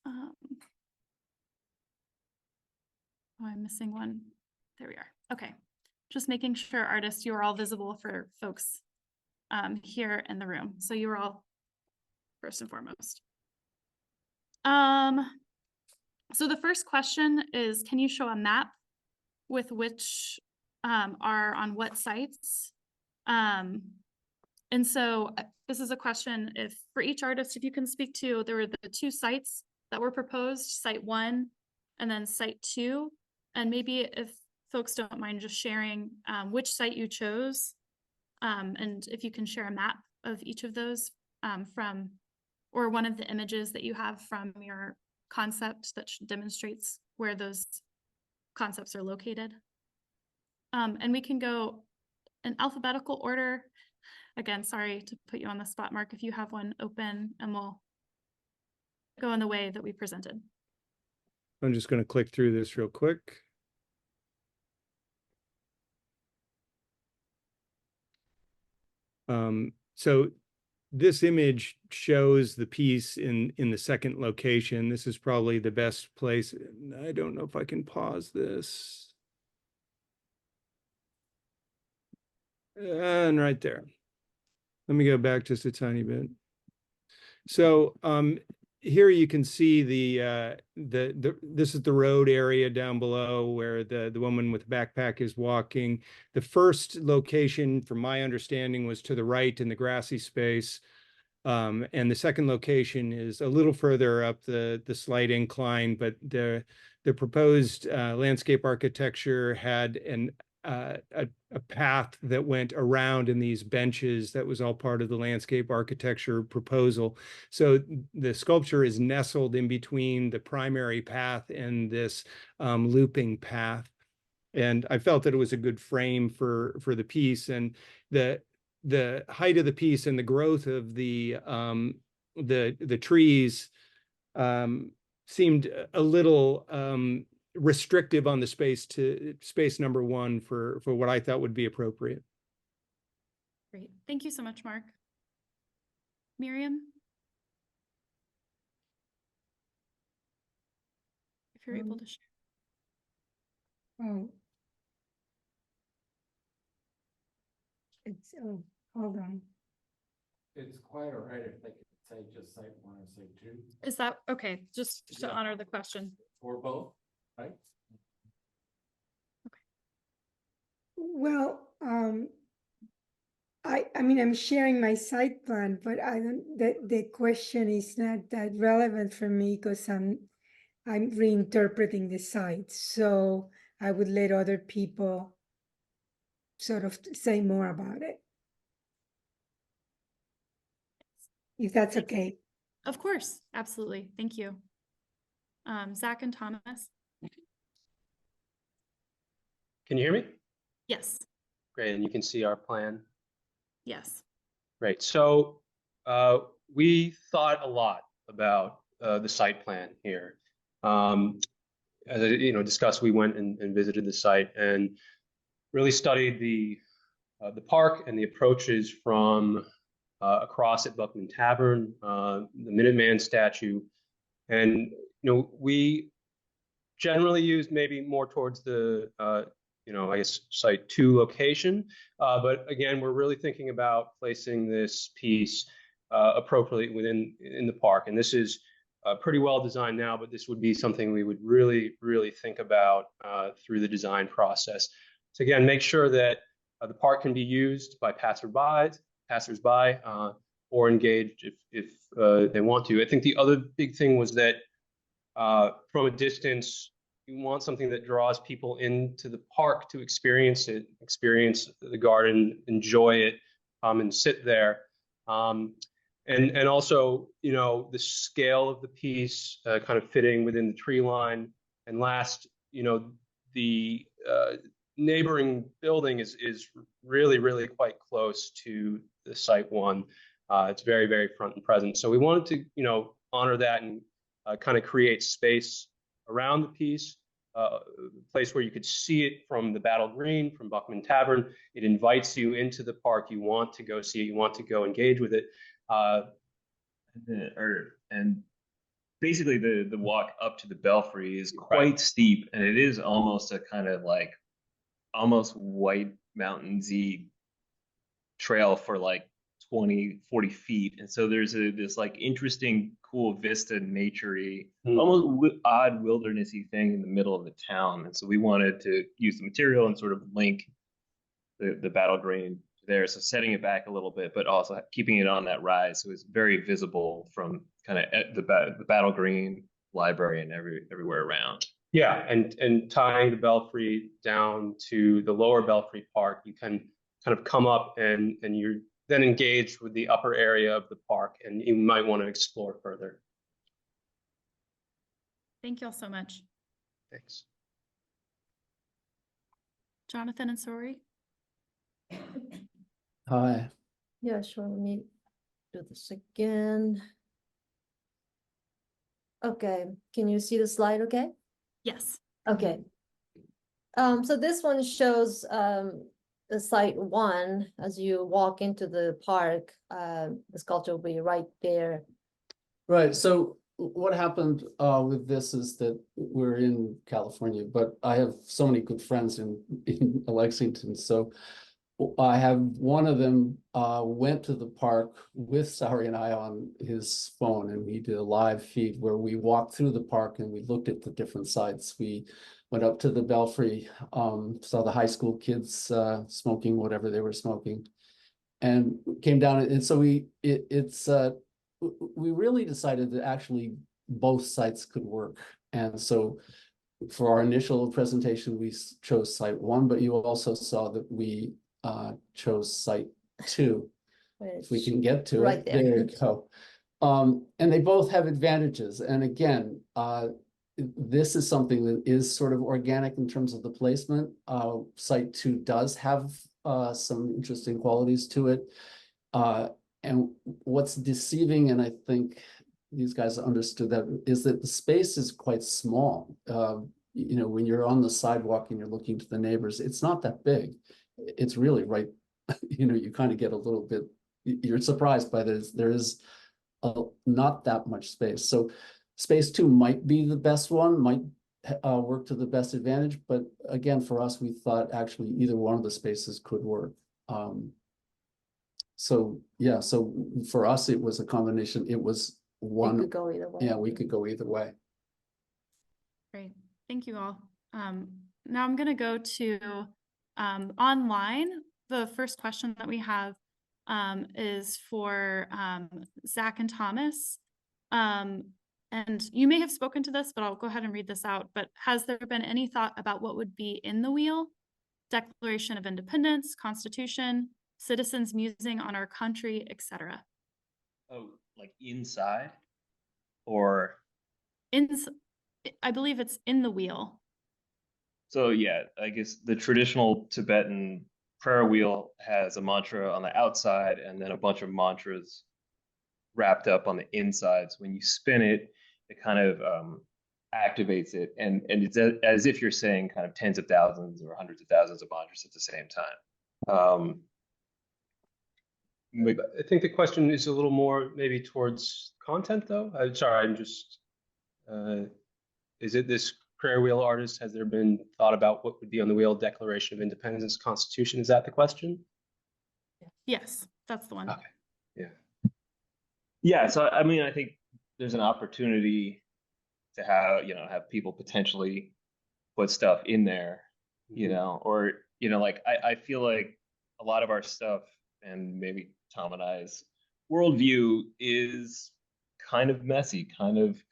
Oh, I'm missing one. There we are. Okay. Just making sure, artists, you are all visible for folks here in the room. So you are all first and foremost. So the first question is, can you show a map with which are on what sites? And so this is a question, if for each artist, if you can speak to, there were the two sites that were proposed, site 1 and then site 2. And maybe if folks don't mind just sharing which site you chose, and if you can share a map of each of those from, or one of the images that you have from your concept that demonstrates where those concepts are located. And we can go in alphabetical order. Again, sorry to put you on the spot, Mark, if you have one open, and we'll go in the way that we presented. I'm just going to click through this real quick. So this image shows the piece in the second location. This is probably the best place. I don't know if I can pause this. And right there. Let me go back just a tiny bit. So here you can see this is the road area down below where the woman with the backpack is walking. The first location, from my understanding, was to the right in the grassy space. And the second location is a little further up the slight incline, but the proposed landscape architecture had a path that went around in these benches that was all part of the landscape architecture proposal. So the sculpture is nestled in between the primary path and this looping path. And I felt that it was a good frame for the piece, and the height of the piece and the growth of the trees seemed a little restrictive on the space number 1 for what I thought would be appropriate. Great. Thank you so much, Mark. Miriam? If you're able to share. Oh. It's, oh, hold on. It's quite all right if they could say just site 1 or site 2. Is that okay? Just to honor the question. Or both, right? Well, I mean, I'm sharing my site plan, but I don't, the question is not that relevant for me because I'm reinterpreting the site. So I would let other people sort of say more about it. If that's okay. Of course, absolutely. Thank you. Zach and Thomas. Can you hear me? Yes. Great, and you can see our plan. Yes. Great. So we thought a lot about the site plan here. As I discussed, we went and visited the site and really studied the park and the approaches from across at Buckman Tavern, the Minuteman statue, and we generally used maybe more towards the I guess site 2 location. But again, we're really thinking about placing this piece appropriately in the park. And this is pretty well designed now, but this would be something we would really, really think about through the design process. So again, make sure that the park can be used by passersby, or engaged if they want to. I think the other big thing was that from a distance, you want something that draws people into the park to experience it, experience the garden, enjoy it, and sit there. And also, the scale of the piece kind of fitting within the tree line. And last, the neighboring building is really, really quite close to the site 1. It's very, very front and present. So we wanted to, honor that and kind of create space around the piece, a place where you could see it from the Battle Green, from Buckman Tavern. It invites you into the park. You want to go see it. You want to go engage with it. And basically the walk up to the Belfry is quite steep, and it is almost a kind of like almost White Mountains-y trail for like 20-40 feet. And so there's this like interesting, cool vista, nature-y, almost odd wildernessy thing in the middle of the town. And so we wanted to use the material and sort of link the Battle Green there. So setting it back a little bit, but also keeping it on that rise. So it's very visible from kind of the Battle Green library and everywhere around. Yeah, and tying the Belfry down to the lower Belfry Park, you can kind of come up and you're then engaged with the upper area of the park, and you might want to explore further. Thank you all so much. Thanks. Jonathan and Saori? Hi. Yeah, sure. Let me do this again. Okay, can you see the slide okay? Yes. Okay. So this one shows the site 1 as you walk into the park. The sculpture will be right there. Right. So what happened with this is that we're in California, but I have so many good friends in Lexington. So I have one of them went to the park with Saori and I on his phone, and we did a live feed where we walked through the park and we looked at the different sites. We went up to the Belfry, saw the high school kids smoking whatever they were smoking, and came down. And so we really decided that actually both sites could work. And so for our initial presentation, we chose site 1, but you also saw that we chose site 2. If we can get to right it, there. there you go. And they both have advantages. And again, this is something that is sort of organic in terms of the placement. Site 2 does have some interesting qualities to it. And what's deceiving, and I think these guys understood that, is that the space is quite small. When you're on the sidewalk and you're looking to the neighbors, it's not that big. It's really right, you kind of get a little bit, you're surprised by this. There is not that much space. So space 2 might be the best one, might work to the best advantage. But again, for us, we thought actually either one of the spaces could work. So yeah, so for us, it was a combination. It was one. We could go either way. Yeah, we could go either way. Great. Thank you all. Now I'm going to go to online. The first question that we have is for Zach and Thomas. And you may have spoken to this, but I'll go ahead and read this out. But has there been any thought about what would be in the wheel? Declaration of Independence, Constitution, citizens musing on our country, etc. Oh, like inside? Or? I believe it's in the wheel. So yeah, I guess the traditional Tibetan prayer wheel has a mantra on the outside and then a bunch of mantras wrapped up on the inside. So when you spin it, it kind of activates it. And it's as if you're saying kind of tens of thousands or hundreds of thousands of mantras at the same time. I think the question is a little more maybe towards content, though. I'm sorry, I'm just, is it this prayer wheel artists, has there been thought about what would be on the wheel? Declaration of Independence, Constitution? Is that the question? Yes, that's the one. Okay. Yeah. Yeah, so I mean, I think there's an opportunity to have people potentially put stuff in there, or like I feel like a lot of our stuff, and maybe Tom and I's worldview, is kind of messy, kind of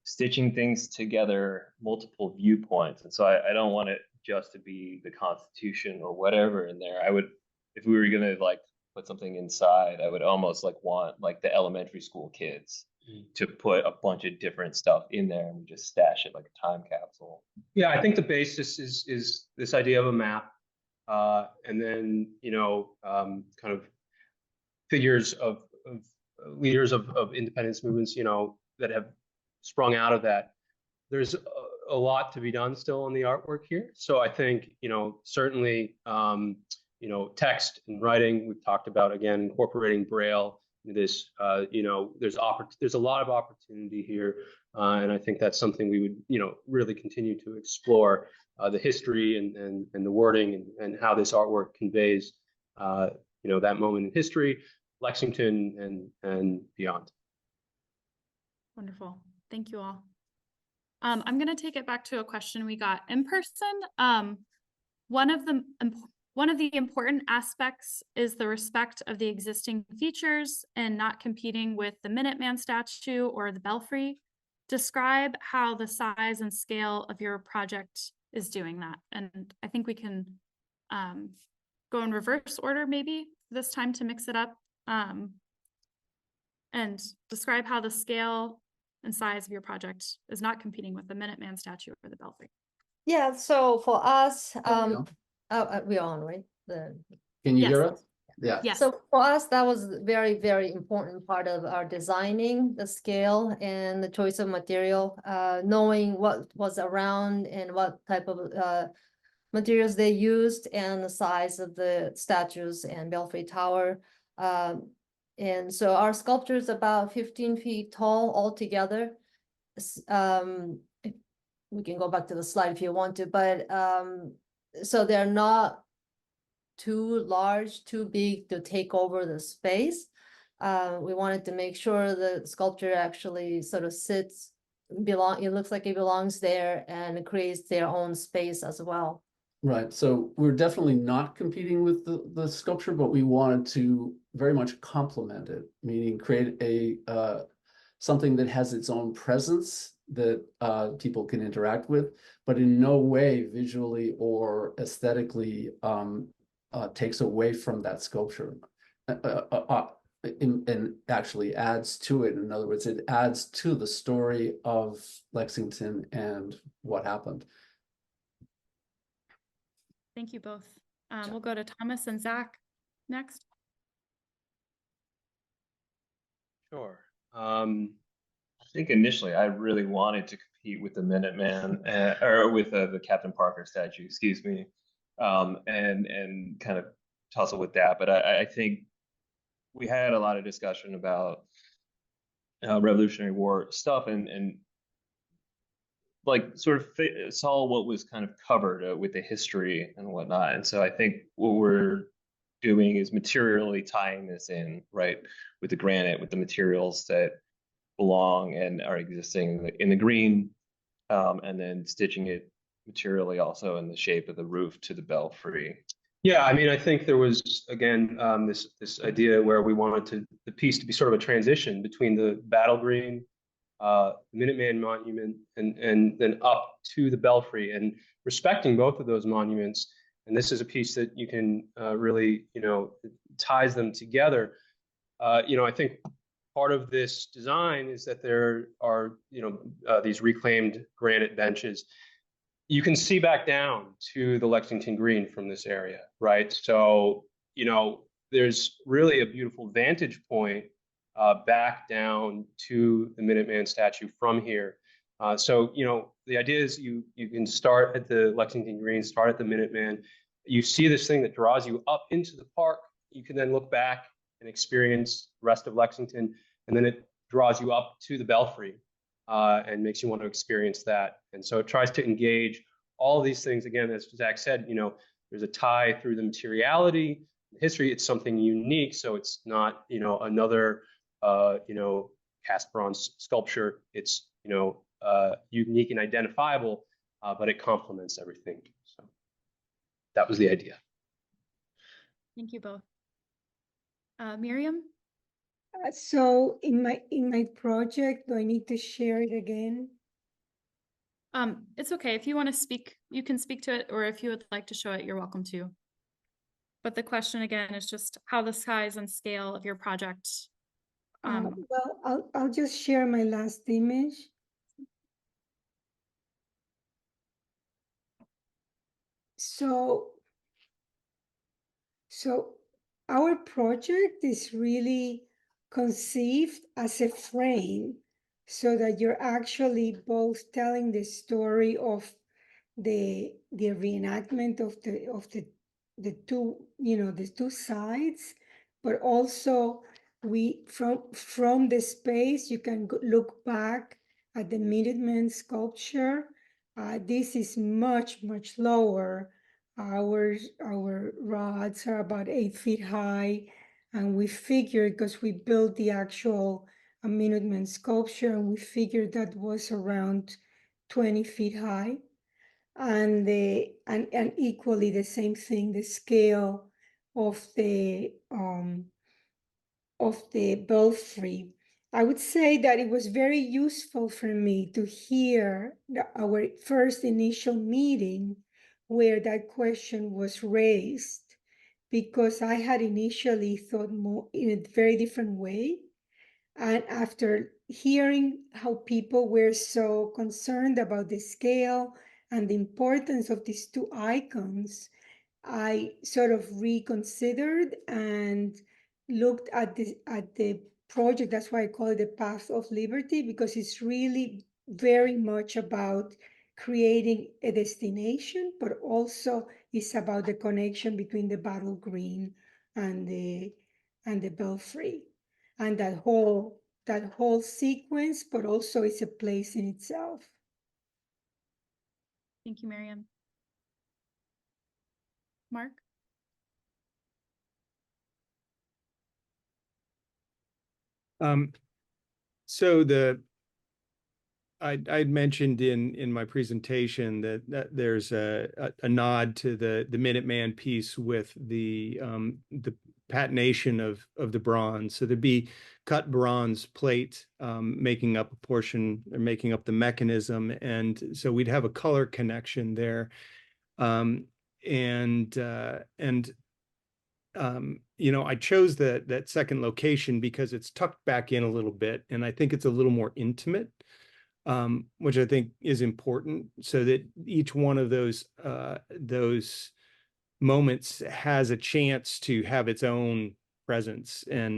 stitching things together, multiple viewpoints. And so I don't want it just to be the Constitution or whatever in there. I would, if we were gonna like put something inside, I would almost like want like the elementary school kids to put a bunch of different stuff in there and just stash it like a time capsule. Yeah, I think the basis is this idea of a map, and then kind of figures of leaders of independence movements, that have sprung out of that. There's a lot to be done still in the artwork here. So I think certainly text and writing, we've talked about, again, incorporating Braille into this. There's a lot of opportunity here, and I think that's something we would really continue to explore, the history and the wording and how this artwork conveys that moment in history, Lexington and beyond. Wonderful. Thank you all. I'm going to take it back to a question we got in person. One of the important aspects is the respect of the existing features and not competing with the Minuteman statue or the Belfry. Describe how the size and scale of your project is doing that. And I think we can go in reverse order maybe this time to mix it up. And describe how the scale and size of your project is not competing with the Minuteman statue or the Belfry. Yeah, so for us, we we're on, right? Can you Yes. hear us? Yeah. Yes. So for us, that was very, very important part of our designing, the scale and the choice of material, knowing what was around and what type of materials they used and the size of the statues and Belfry Tower. And so our sculpture is about 15 feet tall altogether. We can go back to the slide if you want to, but so they're not too large, too big to take over the space. We wanted to make sure the sculpture actually sort of sits, it looks like it belongs there and it creates their own space as well. Right, so we're definitely not competing with the sculpture, but we wanted to very much complement it, meaning create a something that has its own presence that people can interact with, but in no way visually or aesthetically takes away from that sculpture and actually adds to it. In other words, it adds to the story of Lexington and what happened. Thank you both. We'll go to Thomas and Zach next. Sure. I think initially I really wanted to compete with the Minuteman or with the Captain Parker statue, excuse me, and kind of tussle with that. But I think we had a lot of discussion about Revolutionary War stuff and like sort of saw what was kind of covered with the history and whatnot. And so I think what we're doing is materially tying this in, right, with the granite, with the materials that belong and are existing in the green, and then stitching it materially also in the shape of the roof to the belfry. Yeah, I mean, I think there was, again, this idea where we wanted the piece to be sort of a transition between the battle green, Minuteman monument, and then up to the belfry, and respecting both of those monuments. And this is a piece that you can really, ties them together. I think part of this design is that there are, these reclaimed granite benches. You can see back down to the Lexington Green from this area, right? So, there's really a beautiful vantage point back down to the Minuteman statue from here. So, the idea is you can start at the Lexington Green, start at the Minuteman. You see this thing that draws you up into the park. You can then look back and experience the rest of Lexington, and then it draws you up to the belfry. and makes you want to experience that. And so it tries to engage all of these things. Again, as Zach said, there's a tie through the materiality, history. It's something unique, so it's not, another, cast bronze sculpture. It's, unique and identifiable, but it complements everything. So that was the idea. Thank you both. Miriam? So in my project, do I need to share it again? It's okay. If you want to speak, you can speak to it, or if you would like to show it, you're welcome to. But the question again is just how the size and scale of your project. Well, I'll just share my last image. So our project is really conceived as a frame so that you're actually both telling the story of the reenactment of the two, the two sides, but also from the space you can look back at the Minutemen sculpture. This is much lower. Our rods are about 8 feet high, and we figured, because we built the actual Minutemen sculpture, and we figured that was around 20 feet high. And and equally the same thing, the scale of the belfry. I would say that it was very useful for me to hear our first initial meeting where that question was raised, because I had initially thought more in a very different way. And after hearing how people were so concerned about the scale and the importance of these two icons, I sort of reconsidered and looked at the project. That's why I call it the Path of Liberty, because it's really very much about creating a destination, but also it's about the connection between the battle green and the belfry, and that whole sequence, but also it's a place in itself. Thank you, Miriam. Mark? So I'd mentioned in my presentation that there's a nod to the Minuteman piece with the patination of the bronze. So there'd be cut bronze plate making up a portion, or making up the mechanism, and so we'd have a color connection there. I chose that second location because it's tucked back in a little bit, and I think it's a little more intimate, which I think is important, so that each one of those moments has a chance to have its own presence. And